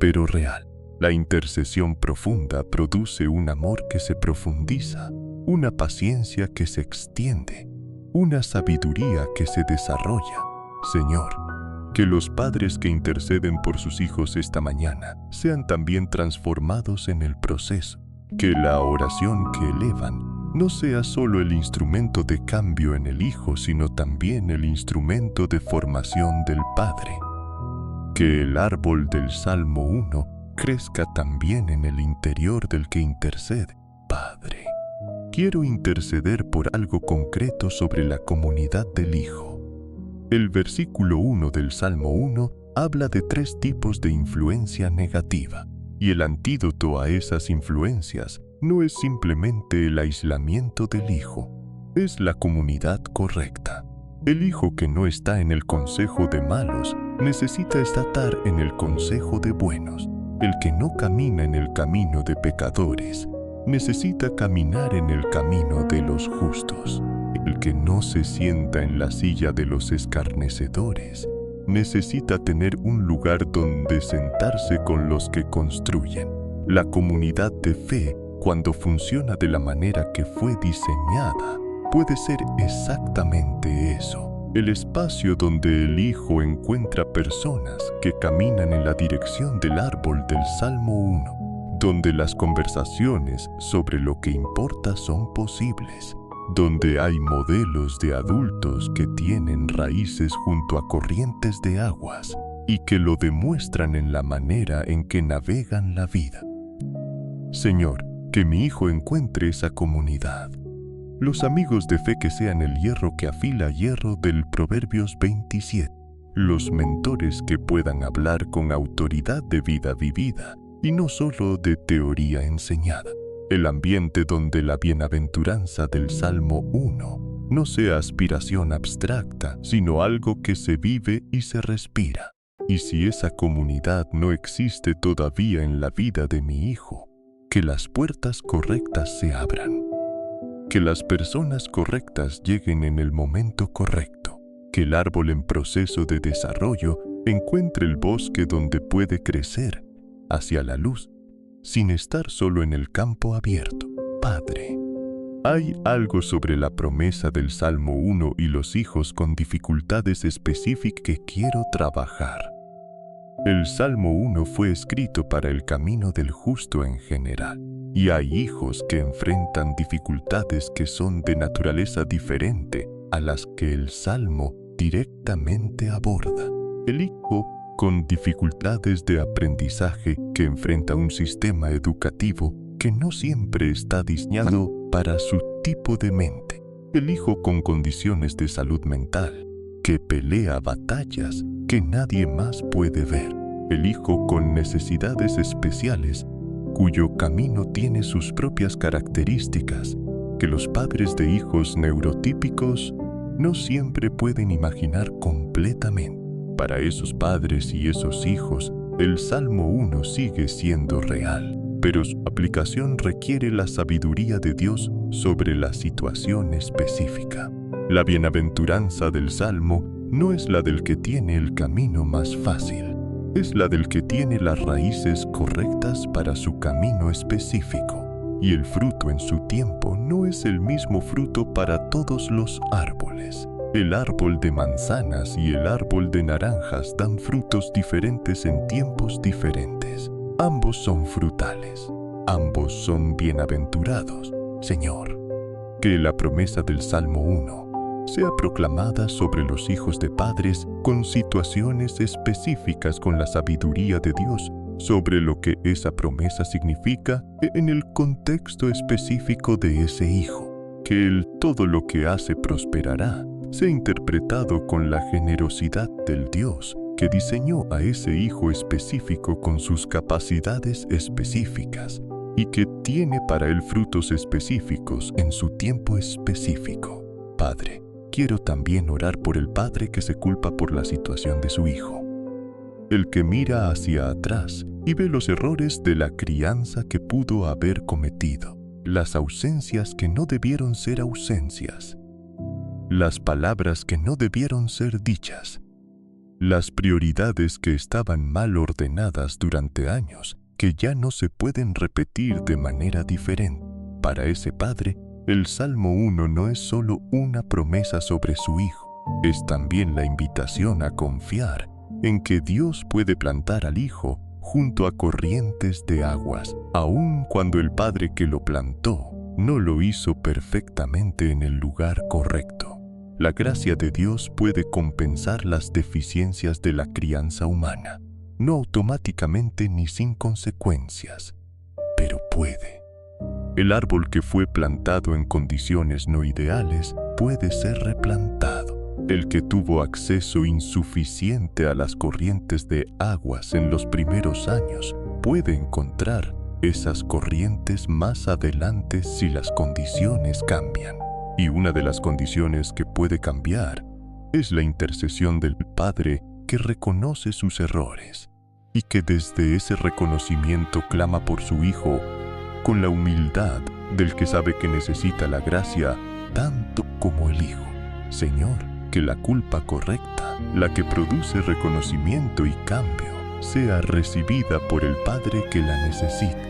pero real. La intercesión profunda produce un amor que se profundiza, una paciencia que se extiende, una sabiduría que se desarrolla. Señor, que los padres que interceden por sus hijos esta mañana sean también transformados en el proceso, que la oración que elevan no sea solo el instrumento de cambio en el hijo, sino también el instrumento de formación del padre. Que el árbol del Salmo 1 crezca también en el interior del que intercede. Padre, quiero interceder por algo concreto sobre la comunidad del Hijo. El versículo 1 del Salmo 1 habla de 3 tipos de influencia negativa, y el antídoto a esas influencias no es simplemente el aislamiento del hijo, es la comunidad correcta. El hijo que no está en el consejo de malos necesita estar en el consejo de buenos. El que no camina en el camino de pecadores, necesita caminar en el camino de los justos. El que no se sienta en la silla de los escarnecedores, necesita tener un lugar donde sentarse con los que construyen. La comunidad de fe, cuando funciona de la manera que fue diseñada, puede ser exactamente eso. El espacio donde el Hijo encuentra personas que caminan en la dirección del árbol del Salmo 1, donde las conversaciones sobre lo que importa son posibles, donde hay modelos de adultos que tienen raíces junto a corrientes de aguas y que lo demuestran en la manera en que navegan la vida. Señor, que mi hijo encuentre esa comunidad. Los amigos de fe que sean el hierro que afila hierro del Proverbios 27. Los mentores que puedan hablar con autoridad de vida vivida y no solo de teoría enseñada. El ambiente donde la bienaventuranza del Salmo 1 no sea aspiración abstracta, sino algo que se vive y se respira. Y si esa comunidad no existe todavía en la vida de mi hijo, que las puertas correctas se abran. Que las personas correctas lleguen en el momento correcto. Que el árbol en proceso de desarrollo encuentre el bosque donde puede crecer hacia la luz, sin estar solo en el campo abierto. Padre, hay algo sobre la promesa del Salmo 1 y los hijos con dificultades específicas que quiero trabajar. El Salmo 1 fue escrito para el camino del justo en general, y hay hijos que enfrentan dificultades que son de naturaleza diferente a las que el Salmo directamente aborda. El hijo con dificultades de aprendizaje que enfrenta un sistema educativo que no siempre está diseñado para su tipo de mente. El hijo con condiciones de salud mental que pelea batallas que nadie más puede ver. El hijo con necesidades especiales cuyo camino tiene sus propias características que los padres de hijos neurotípicos no siempre pueden imaginar completamente. Para esos padres y esos hijos, el Salmo 1 sigue siendo real, pero su aplicación requiere la sabiduría de Dios sobre la situación específica. La bienaventuranza del Salmo no es la del que tiene el camino más fácil, es la del que tiene las raíces correctas para su camino específico. Y el fruto en su tiempo no es el mismo fruto para todos los árboles. El árbol de manzanas y el árbol de naranjas dan frutos diferentes en tiempos diferentes. Ambos son frutales. Ambos son bienaventurados. Señor, que la promesa del Salmo 1 sea proclamada sobre los hijos de padres con situaciones específicas con la sabiduría de Dios sobre lo que esa promesa significa en el contexto específico de ese hijo. Que el todo lo que hace prosperará sea interpretado con la generosidad del Dios que diseñó a ese hijo específico con sus capacidades específicas y que tiene para él frutos específicos en su tiempo específico. Padre, quiero también orar por el padre que se culpa por la situación de su hijo. El que mira hacia atrás y ve los errores de la crianza que pudo haber cometido, las ausencias que no debieron ser ausencias, las palabras que no debieron ser dichas, las prioridades que estaban mal ordenadas durante años, que ya no se pueden repetir de manera diferente. Para ese padre, el Salmo 1 no es solo una promesa sobre su hijo, es también la invitación a confiar en que Dios puede plantar al hijo junto a corrientes de aguas, aun cuando el padre que lo plantó no lo hizo perfectamente en el lugar correcto. La gracia de Dios puede compensar las deficiencias de la crianza humana, no automáticamente ni sin consecuencias, pero puede. El árbol que fue plantado en condiciones no ideales puede ser replantado. El que tuvo acceso insuficiente a las corrientes de aguas en los primeros años puede encontrar esas corrientes más adelante si las condiciones cambian. Y una de las condiciones que puede cambiar es la intercesión del Padre que reconoce sus errores y que desde ese reconocimiento clama por su Hijo con la humildad del que sabe que necesita la gracia tanto como el Hijo. Señor, que la culpa correcta, la que produce reconocimiento y cambio, sea recibida por el Padre que la necesita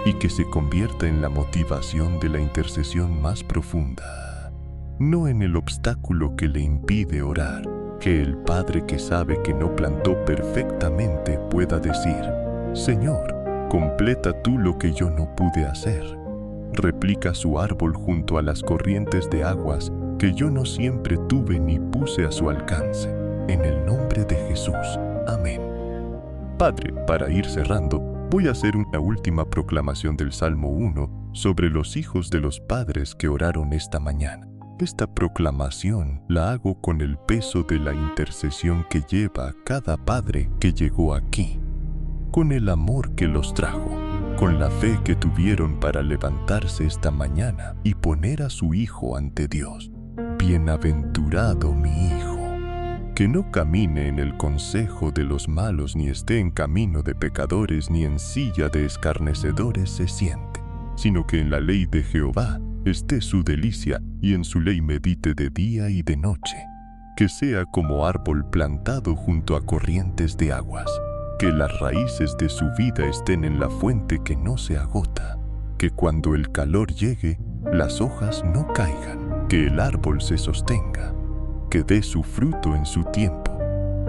y que se convierta en la motivación de la intercesión más profunda, no en el obstáculo que le impide orar. Que el Padre que sabe que no plantó perfectamente pueda decir: Señor, completa tú lo que yo no pude hacer. Replica su árbol junto a las corrientes de aguas que yo no siempre tuve ni puse a su alcance. En el nombre de Jesús. Amén. Padre, para ir cerrando, voy a hacer una última proclamación del Salmo 1 sobre los hijos de los padres que oraron esta mañana. Esta proclamación la hago con el peso de la intercesión que lleva cada padre que llegó aquí, con el amor que los trajo, con la fe que tuvieron para levantarse esta mañana y poner a su hijo ante Dios. Bienaventurado mi hijo, que no camine en el consejo de los malos, ni esté en camino de pecadores, ni en silla de escarnecedores se siente, sino que en la ley de Jehová esté su delicia, y en su ley medite de día y de noche. Que sea como árbol plantado junto a corrientes de aguas, que las raíces de su vida estén en la fuente que no se agota, que cuando el calor llegue, las hojas no caigan, que el árbol se sostenga, que dé su fruto en su tiempo,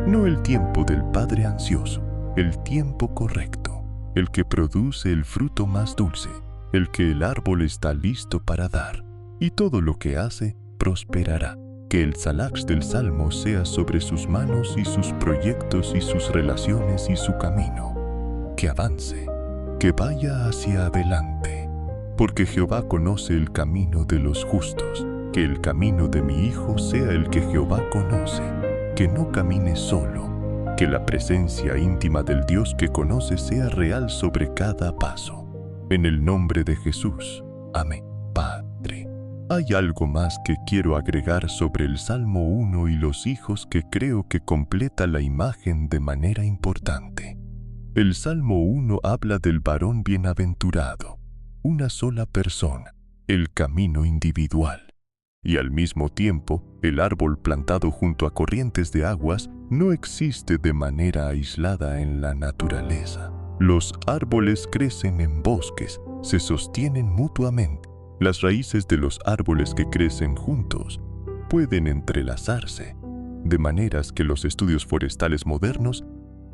no el tiempo del padre ansioso, el tiempo correcto, el que produce el fruto más dulce, el que el árbol está listo para dar, y todo lo que hace prosperará. Que el salax del Salmo sea sobre sus manos y sus proyectos y sus relaciones y su camino. Que avance, que vaya hacia adelante, porque Jehová conoce el camino de los justos. Que el camino de mi hijo sea el que Jehová conoce, que no camine solo, que la presencia íntima del Dios que conoce sea real sobre cada paso. En el nombre de Jesús. Amén. Padre, hay algo más que quiero agregar sobre el Salmo 1 y los hijos que creo que completa la imagen de manera importante. El Salmo 1 habla del varón bienaventurado, una sola persona, el camino individual. Y al mismo tiempo, el árbol plantado junto a corrientes de aguas no existe de manera aislada en la naturaleza. Los árboles crecen en bosques, se sostienen mutuamente. Las raíces de los árboles que crecen juntos pueden entrelazarse, de maneras que los estudios forestales modernos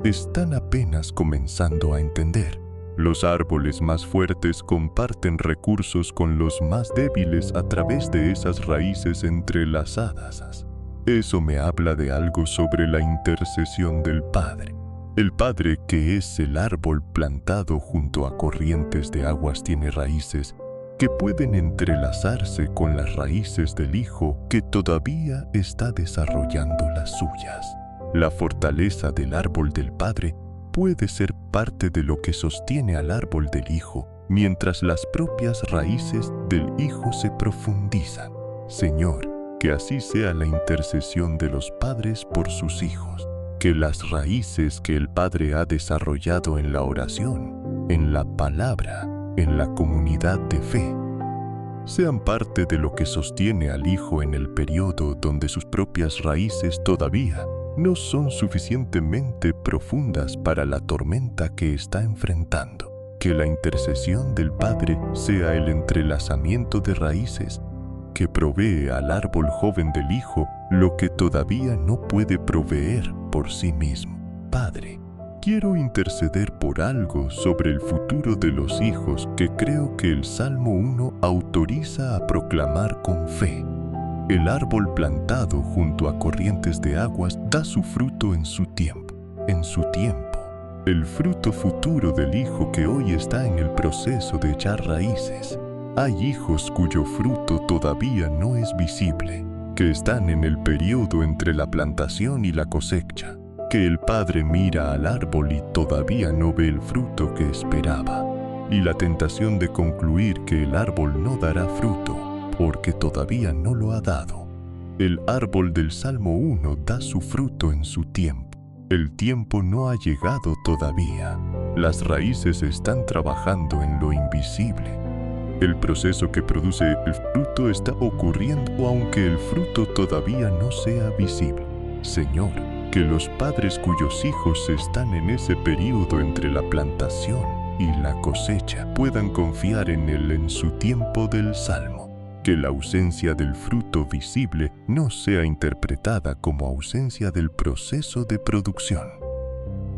están apenas comenzando a entender. Los árboles más fuertes comparten recursos con los más débiles a través de esas raíces entrelazadas. Eso me habla de algo sobre la intercesión del Padre. El Padre, que es el árbol plantado junto a corrientes de aguas, tiene raíces que pueden entrelazarse con las raíces del Hijo, que todavía está desarrollando las suyas. La fortaleza del árbol del Padre puede ser parte de lo que sostiene al árbol del Hijo, mientras las propias raíces del Hijo se profundizan. Señor, que así sea la intercesión de los padres por sus hijos. Que las raíces que el Padre ha desarrollado en la oración, en la palabra, en la comunidad de fe, sean parte de lo que sostiene al Hijo en el periodo donde sus propias raíces todavía no son suficientemente profundas para la tormenta que está enfrentando. Que la intercesión del Padre sea el entrelazamiento de raíces que provee al árbol joven del Hijo lo que todavía no puede proveer por sí mismo. Padre, quiero interceder por algo sobre el futuro de los hijos que creo que el Salmo 1 autoriza a proclamar con fe. El árbol plantado junto a corrientes de aguas da su fruto en su tiempo. En su tiempo. El fruto futuro del hijo que hoy está en el proceso de echar raíces. Hay hijos cuyo fruto todavía no es visible, que están en el periodo entre la plantación y la cosecha, que el padre mira al árbol y todavía no ve el fruto que esperaba, y la tentación de concluir que el árbol no dará fruto, porque todavía no lo ha dado. El árbol del Salmo 1 da su fruto en su tiempo. El tiempo no ha llegado todavía. Las raíces están trabajando en lo invisible. El proceso que produce el fruto está ocurriendo aunque el fruto todavía no sea visible. Señor, que los padres cuyos hijos están en ese período entre la plantación y la cosecha puedan confiar en Él en su tiempo del Salmo. Que la ausencia del fruto visible no sea interpretada como ausencia del proceso de producción.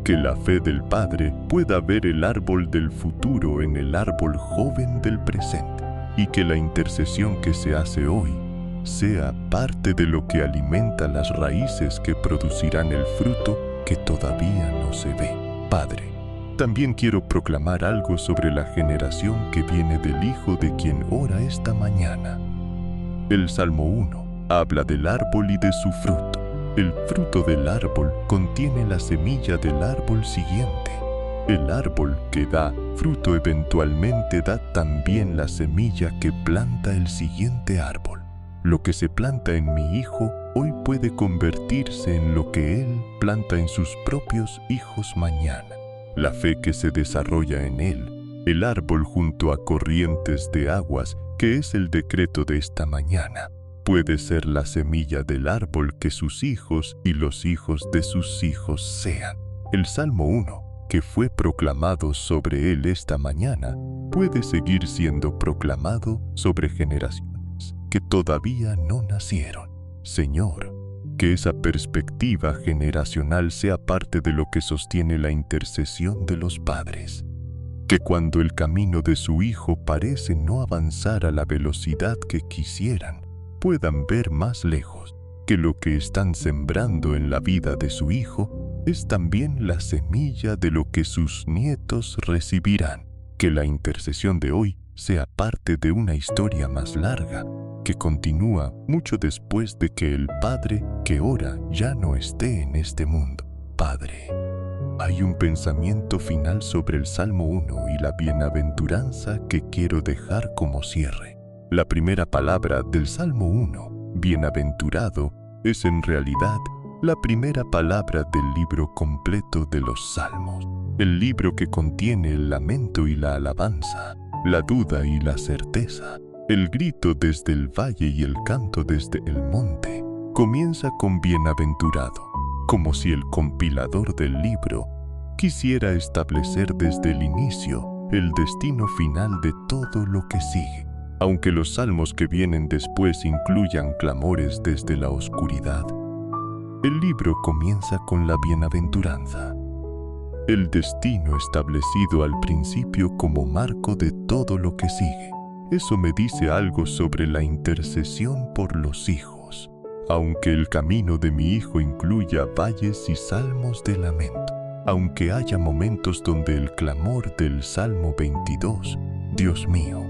Que la fe del Padre pueda ver el árbol del futuro en el árbol joven del presente, y que la intercesión que se hace hoy sea parte de lo que alimenta las raíces que producirán el fruto que todavía no se ve. Padre, también quiero proclamar algo sobre la generación que viene del Hijo de quien ora esta mañana. El Salmo 1 habla del árbol y de su fruto. El fruto del árbol contiene la semilla del árbol siguiente. El árbol que da fruto eventualmente da también la semilla que planta el siguiente árbol. Lo que se planta en mi hijo hoy puede convertirse en lo que él planta en sus propios hijos mañana. La fe que se desarrolla en él, el árbol junto a corrientes de aguas, que es el decreto de esta mañana, puede ser la semilla del árbol que sus hijos y los hijos de sus hijos sean. El Salmo 1, que fue proclamado sobre él esta mañana, puede seguir siendo proclamado sobre generaciones que todavía no nacieron. Señor, que esa perspectiva generacional sea parte de lo que sostiene la intercesión de los padres. Que cuando el camino de su hijo parece no avanzar a la velocidad que quisieran, puedan ver más lejos que lo que están sembrando en la vida de su hijo es también la semilla de lo que sus nietos recibirán. Que la intercesión de hoy sea parte de una historia más larga, que continúa mucho después de que el Padre que ora ya no esté en este mundo. Padre, hay un pensamiento final sobre el Salmo 1 y la bienaventuranza que quiero dejar como cierre. La primera palabra del Salmo 1, bienaventurado, es en realidad la primera palabra del libro completo de los Salmos, el libro que contiene el lamento y la alabanza, la duda y la certeza, el grito desde el valle y el canto desde el monte. Comienza con bienaventurado, como si el compilador del libro quisiera establecer desde el inicio el destino final de todo lo que sigue. Aunque los salmos que vienen después incluyan clamores desde la oscuridad, el libro comienza con la bienaventuranza, el destino establecido al principio como marco de todo lo que sigue. Eso me dice algo sobre la intercesión por los hijos. Aunque el camino de mi hijo incluya valles y salmos de lamento, aunque haya momentos donde el clamor del Salmo 22, Dios mío,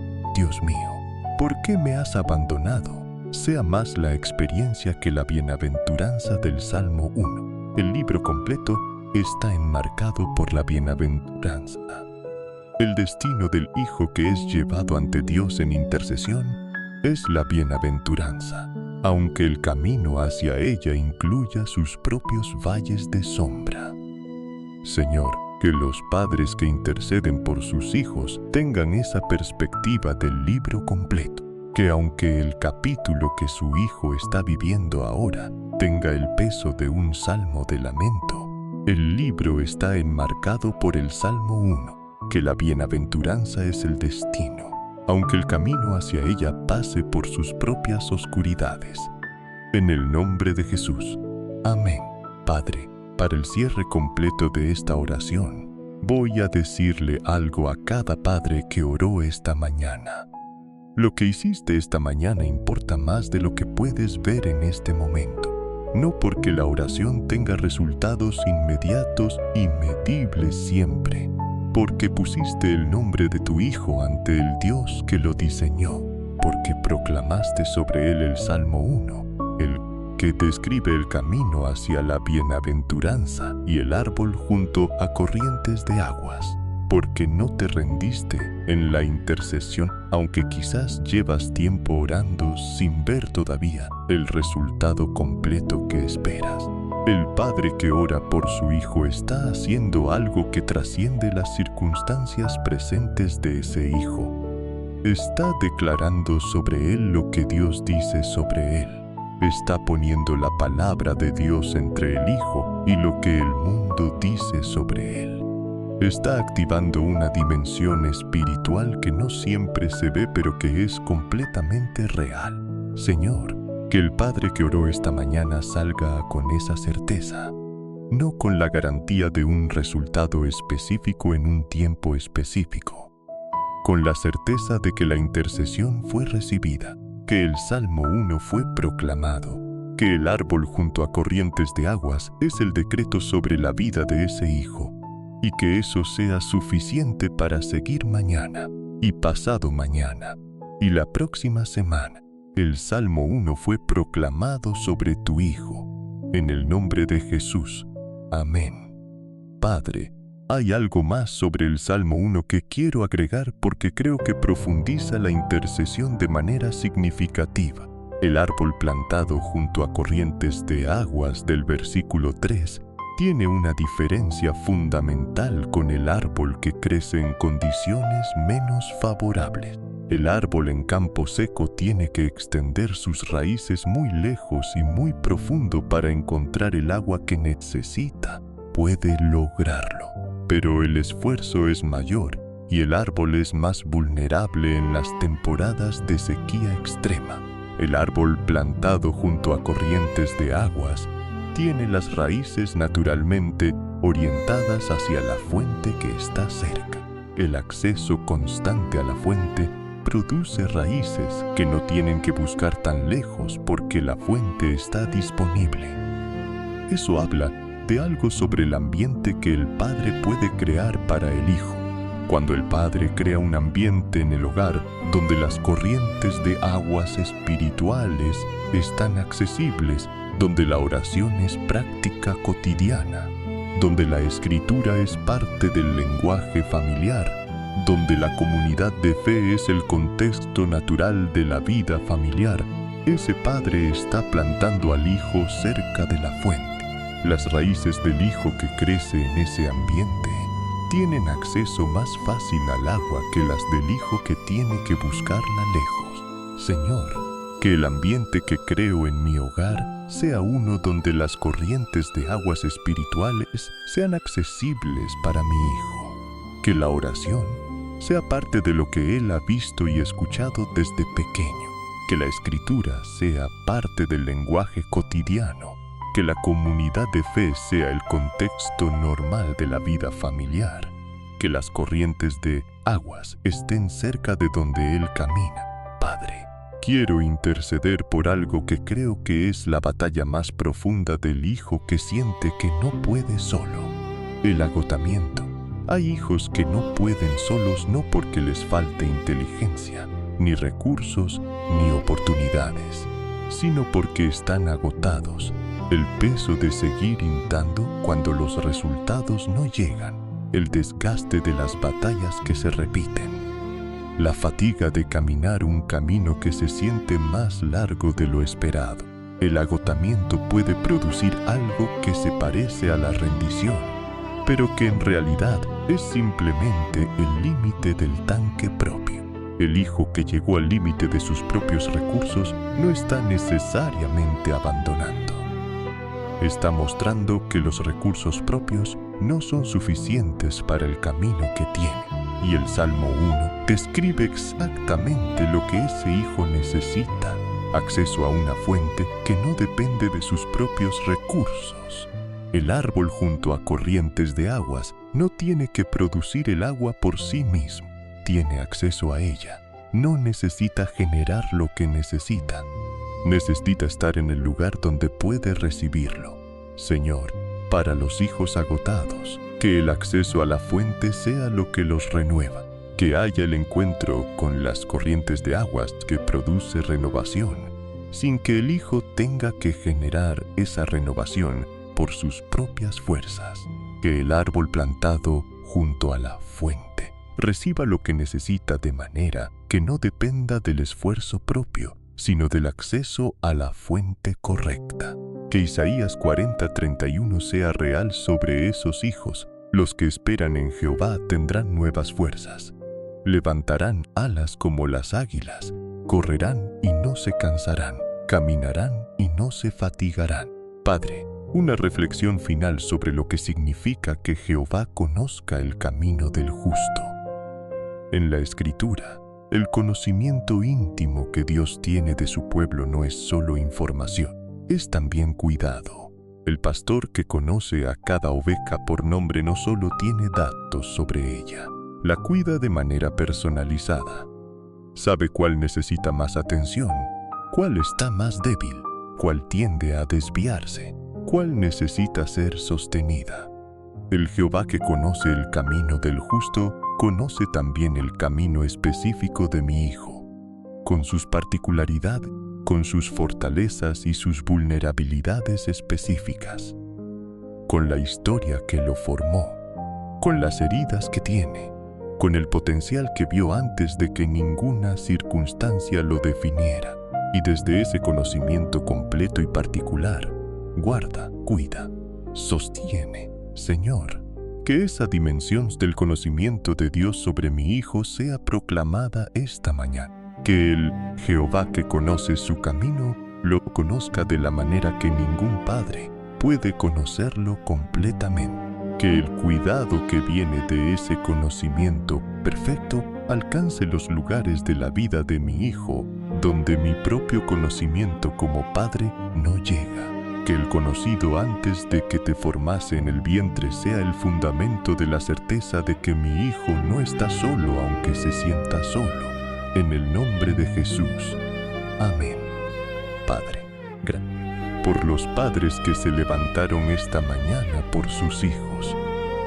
¿por qué me has abandonado?, sea más la experiencia que la bienaventuranza del Salmo 1. El libro completo está enmarcado por la bienaventuranza. El destino del hijo que es llevado ante Dios en intercesión es la bienaventuranza, aunque el camino hacia ella incluya sus propios valles de sombra. Señor, que los padres que interceden por sus hijos tengan esa perspectiva del libro completo, que aunque el capítulo que su hijo está viviendo ahora tenga el peso de un salmo de lamento, el libro está enmarcado por el Salmo 1, que la bienaventuranza es el destino, aunque el camino hacia ella pase por sus propias oscuridades. En el nombre de Jesús. Amén. Padre, para el cierre completo de esta oración, voy a decirle algo a cada padre que oró esta mañana. Lo que hiciste esta mañana importa más de lo que puedes ver en este momento. No porque la oración tenga resultados inmediatos y medibles siempre, porque pusiste el nombre de tu Hijo ante el Dios que lo diseñó, porque proclamaste sobre él el Salmo 1, el que describe el camino hacia la bienaventuranza y el árbol junto a corrientes de aguas, porque no te rendiste en la intercesión, aunque quizás llevas tiempo orando sin ver todavía el resultado completo que esperas. El padre que ora por su hijo está haciendo algo que trasciende las circunstancias presentes de ese hijo. Está declarando sobre él lo que Dios dice sobre él. Está poniendo la palabra de Dios entre el hijo y lo que el mundo dice sobre él. Está activando una dimensión espiritual que no siempre se ve, pero que es completamente real. Señor, que el padre que oró esta mañana salga con esa certeza, no con la garantía de un resultado específico en un tiempo específico, con la certeza de que la intercesión fue recibida, que el Salmo 1 fue proclamado, que el árbol junto a corrientes de aguas es el decreto sobre la vida de ese hijo, y que eso sea suficiente para seguir mañana, y pasado mañana, y la próxima semana. El Salmo 1 fue proclamado sobre tu hijo, en el nombre de Jesús. Amén. Padre, hay algo más sobre el Salmo 1 que quiero agregar porque creo que profundiza la intercesión de manera significativa. El árbol plantado junto a corrientes de aguas del versículo 3 tiene una diferencia fundamental con el árbol que crece en condiciones menos favorables. El árbol en campo seco tiene que extender sus raíces muy lejos y muy profundo para encontrar el agua que necesita. Puede lograrlo, pero el esfuerzo es mayor y el árbol es más vulnerable en las temporadas de sequía extrema. El árbol plantado junto a corrientes de aguas tiene las raíces naturalmente orientadas hacia la fuente que está cerca. El acceso constante a la fuente produce raíces que no tienen que buscar tan lejos porque la fuente está disponible. Eso habla de algo sobre el ambiente que el padre puede crear para el hijo. Cuando el padre crea un ambiente en el hogar donde las corrientes de aguas espirituales están accesibles, donde la oración es práctica cotidiana, donde la escritura es parte del lenguaje familiar, donde la comunidad de fe es el contexto natural de la vida familiar, ese padre está plantando al hijo cerca de la fuente. Las raíces del hijo que crece en ese ambiente tienen acceso más fácil al agua que las del hijo que tiene que buscarla lejos. Señor, que el ambiente que creo en mi hogar sea uno donde las corrientes de aguas espirituales sean accesibles para mi hijo. Que la oración sea parte de lo que él ha visto y escuchado desde pequeño. Que la escritura sea parte del lenguaje cotidiano. Que la comunidad de fe sea el contexto normal de la vida familiar. Que las corrientes de aguas estén cerca de donde él camina. Padre, quiero interceder por algo que creo que es la batalla más profunda del hijo que siente que no puede solo. El agotamiento. Hay hijos que no pueden solos no porque les falte inteligencia, ni recursos, ni oportunidades, sino porque están agotados. El peso de seguir intentando cuando los resultados no llegan, el desgaste de las batallas que se repiten, la fatiga de caminar un camino que se siente más largo de lo esperado. El agotamiento puede producir algo que se parece a la rendición, pero que en realidad es simplemente el límite del tanque propio. El hijo que llegó al límite de sus propios recursos no está necesariamente abandonando. Está mostrando que los recursos propios no son suficientes para el camino que tiene. Y el Salmo 1 describe exactamente lo que ese hijo necesita: acceso a una fuente que no depende de sus propios recursos. El árbol junto a corrientes de aguas no tiene que producir el agua por sí mismo. Tiene acceso a ella. No necesita generar lo que necesita. Necesita estar en el lugar donde puede recibirlo. Señor, para los hijos agotados, que el acceso a la fuente sea lo que los renueva. Que haya el encuentro con las corrientes de aguas que produce renovación, sin que el hijo tenga que generar esa renovación por sus propias fuerzas. Que el árbol plantado junto a la fuente reciba lo que necesita de manera que no dependa del esfuerzo propio, sino del acceso a la fuente correcta. Que Isaías 40:31 sea real sobre esos hijos. Los que esperan en Jehová tendrán nuevas fuerzas. Levantarán alas como las águilas, correrán y no se cansarán, caminarán y no se fatigarán. Padre, una reflexión final sobre lo que significa que Jehová conozca el camino del justo. En la Escritura, el conocimiento íntimo que Dios tiene de su pueblo no es solo información, es también cuidado. El pastor que conoce a cada oveja por nombre no solo tiene datos sobre ella, la cuida de manera personalizada. Sabe cuál necesita más atención, cuál está más débil, cuál tiende a desviarse, cuál necesita ser sostenida. El Jehová que conoce el camino del justo, conoce también el camino específico de mi hijo, con sus particularidades, con sus fortalezas y sus vulnerabilidades específicas, con la historia que lo formó, con las heridas que tiene, con el potencial que vio antes de que ninguna circunstancia lo definiera, y desde ese conocimiento completo y particular, guarda, cuida, sostiene. Señor, que esa dimensión del conocimiento de Dios sobre mi hijo sea proclamada esta mañana. Que el Jehová que conoce su camino lo conozca de la manera que ningún padre puede conocerlo completamente. Que el cuidado que viene de ese conocimiento perfecto alcance los lugares de la vida de mi hijo donde mi propio conocimiento como padre no llega. Que el conocido antes de que te formase en el vientre sea el fundamento de la certeza de que mi hijo no está solo aunque se sienta solo. En el nombre de Jesús. Amén. Padre, gracias por los padres que se levantaron esta mañana por sus hijos,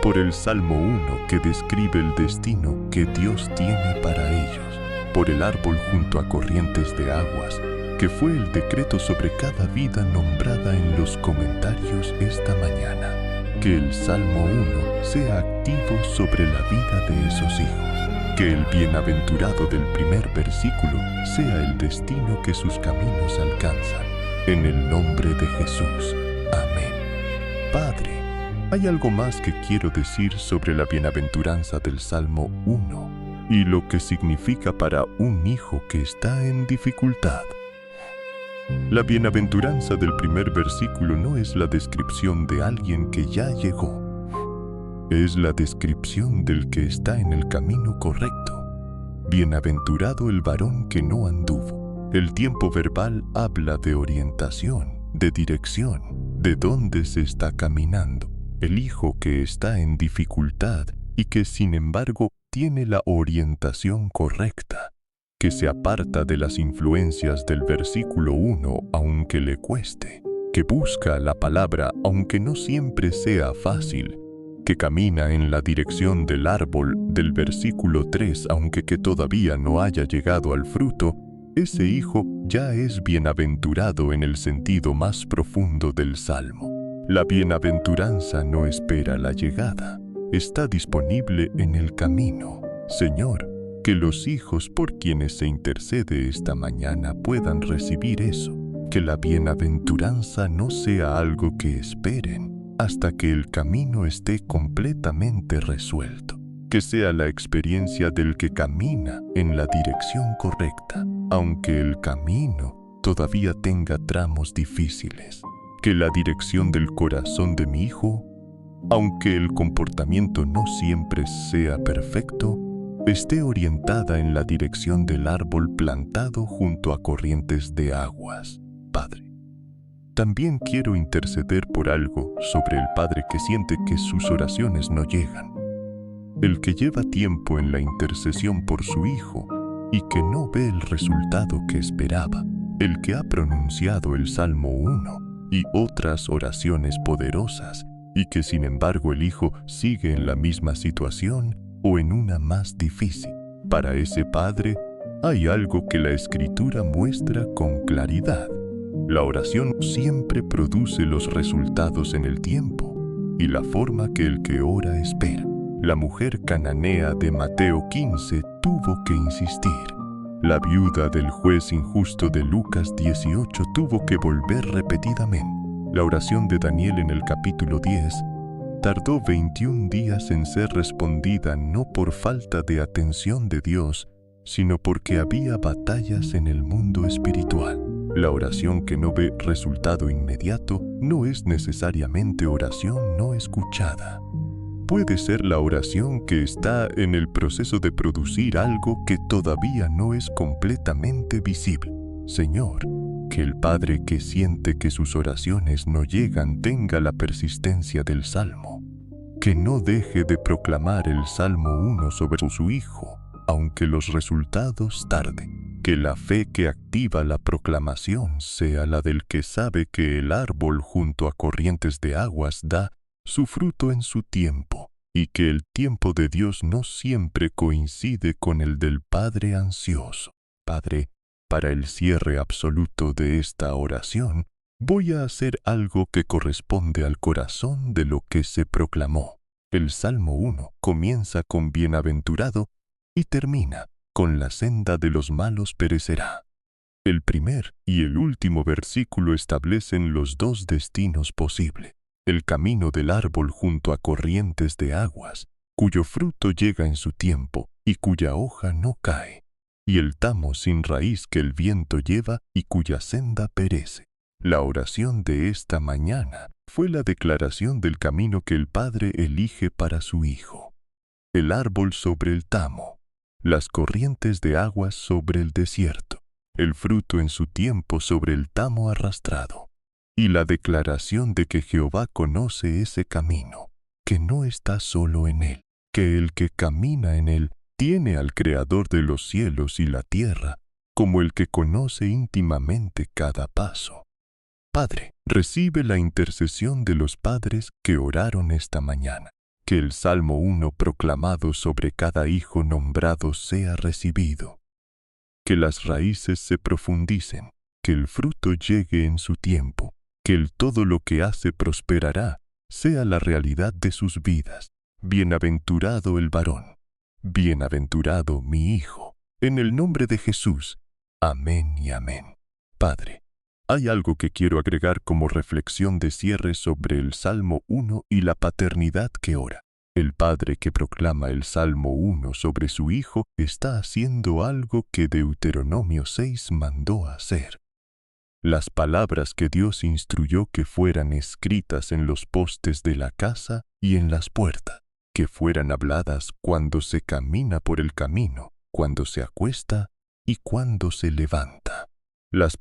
por el Salmo 1 que describe el destino que Dios tiene para ellos, por el árbol junto a corrientes de aguas, que fue el decreto sobre cada vida nombrada en los comentarios esta mañana. Que el Salmo 1 sea activo sobre la vida de esos hijos. Que el bienaventurado del primer versículo sea el destino que sus caminos alcanzan. En el nombre de Jesús. Amén. Padre, hay algo más que quiero decir sobre la bienaventuranza del Salmo 1 y lo que significa para un hijo que está en dificultad. La bienaventuranza del primer versículo no es la descripción de alguien que ya llegó. Es la descripción del que está en el camino correcto. Bienaventurado el varón que no anduvo. El tiempo verbal habla de orientación, de dirección, de dónde se está caminando. El hijo que está en dificultad y que sin embargo tiene la orientación correcta, que se aparta de las influencias del versículo 1 aunque le cueste, que busca la palabra aunque no siempre sea fácil, que camina en la dirección del árbol del versículo 3 aunque que todavía no haya llegado al fruto. Ese hijo ya es bienaventurado en el sentido más profundo del Salmo. La bienaventuranza no espera la llegada, está disponible en el camino. Señor, que los hijos por quienes se intercede esta mañana puedan recibir eso, que la bienaventuranza no sea algo que esperen hasta que el camino esté completamente resuelto, que sea la experiencia del que camina en la dirección correcta, aunque el camino todavía tenga tramos difíciles, que la dirección del corazón de mi hijo, aunque el comportamiento no siempre sea perfecto, esté orientada en la dirección del árbol plantado junto a corrientes de aguas. Padre, también quiero interceder por algo sobre el padre que siente que sus oraciones no llegan, el que lleva tiempo en la intercesión por su hijo y que no ve el resultado que esperaba, el que ha pronunciado el Salmo 1 y otras oraciones poderosas y que sin embargo el hijo sigue en la misma situación o en una más difícil. Para ese padre hay algo que la Escritura muestra con claridad. La oración siempre produce los resultados en el tiempo y la forma que el que ora espera. La mujer cananea de Mateo 15 tuvo que insistir. La viuda del juez injusto de Lucas 18 tuvo que volver repetidamente. La oración de Daniel en el capítulo 10 tardó 21 días en ser respondida no por falta de atención de Dios, sino porque había batallas en el mundo espiritual. La oración que no ve resultado inmediato no es necesariamente oración no escuchada. Puede ser la oración que está en el proceso de producir algo que todavía no es completamente visible. Señor, que el Padre que siente que sus oraciones no llegan tenga la persistencia del Salmo. Que no deje de proclamar el Salmo 1 sobre su Hijo, aunque los resultados tarden. Que la fe que activa la proclamación sea la del que sabe que el árbol junto a corrientes de aguas da su fruto en su tiempo, y que el tiempo de Dios no siempre coincide con el del Padre ansioso. Padre, para el cierre absoluto de esta oración, voy a hacer algo que corresponde al corazón de lo que se proclamó. El Salmo 1 comienza con bienaventurado y termina con la senda de los malos perecerá. El primer y el último versículo establecen los dos destinos posibles. El camino del árbol junto a corrientes de aguas, cuyo fruto llega en su tiempo y cuya hoja no cae, y el tamo sin raíz que el viento lleva y cuya senda perece. La oración de esta mañana fue la declaración del camino que el Padre elige para su Hijo. El árbol sobre el tamo, las corrientes de aguas sobre el desierto, el fruto en su tiempo sobre el tamo arrastrado, y la declaración de que Jehová conoce ese camino, que no está solo en él, que el que camina en él tiene al Creador de los cielos y la tierra, como el que conoce íntimamente cada paso. Padre, recibe la intercesión de los padres que oraron esta mañana. Que el Salmo 1 proclamado sobre cada hijo nombrado sea recibido. Que las raíces se profundicen, que el fruto llegue en su tiempo, que el todo lo que hace prosperará sea la realidad de sus vidas. Bienaventurado el varón, bienaventurado mi hijo, en el nombre de Jesús. Amén y amén. Padre, hay algo que quiero agregar como reflexión de cierre sobre el Salmo 1 y la paternidad que ora. El padre que proclama el Salmo 1 sobre su hijo está haciendo algo que Deuteronomio 6 mandó hacer. Las palabras que Dios instruyó que fueran escritas en los postes de la casa y en las puertas, que fueran habladas cuando se camina por el camino, cuando se acuesta y cuando se levanta. Las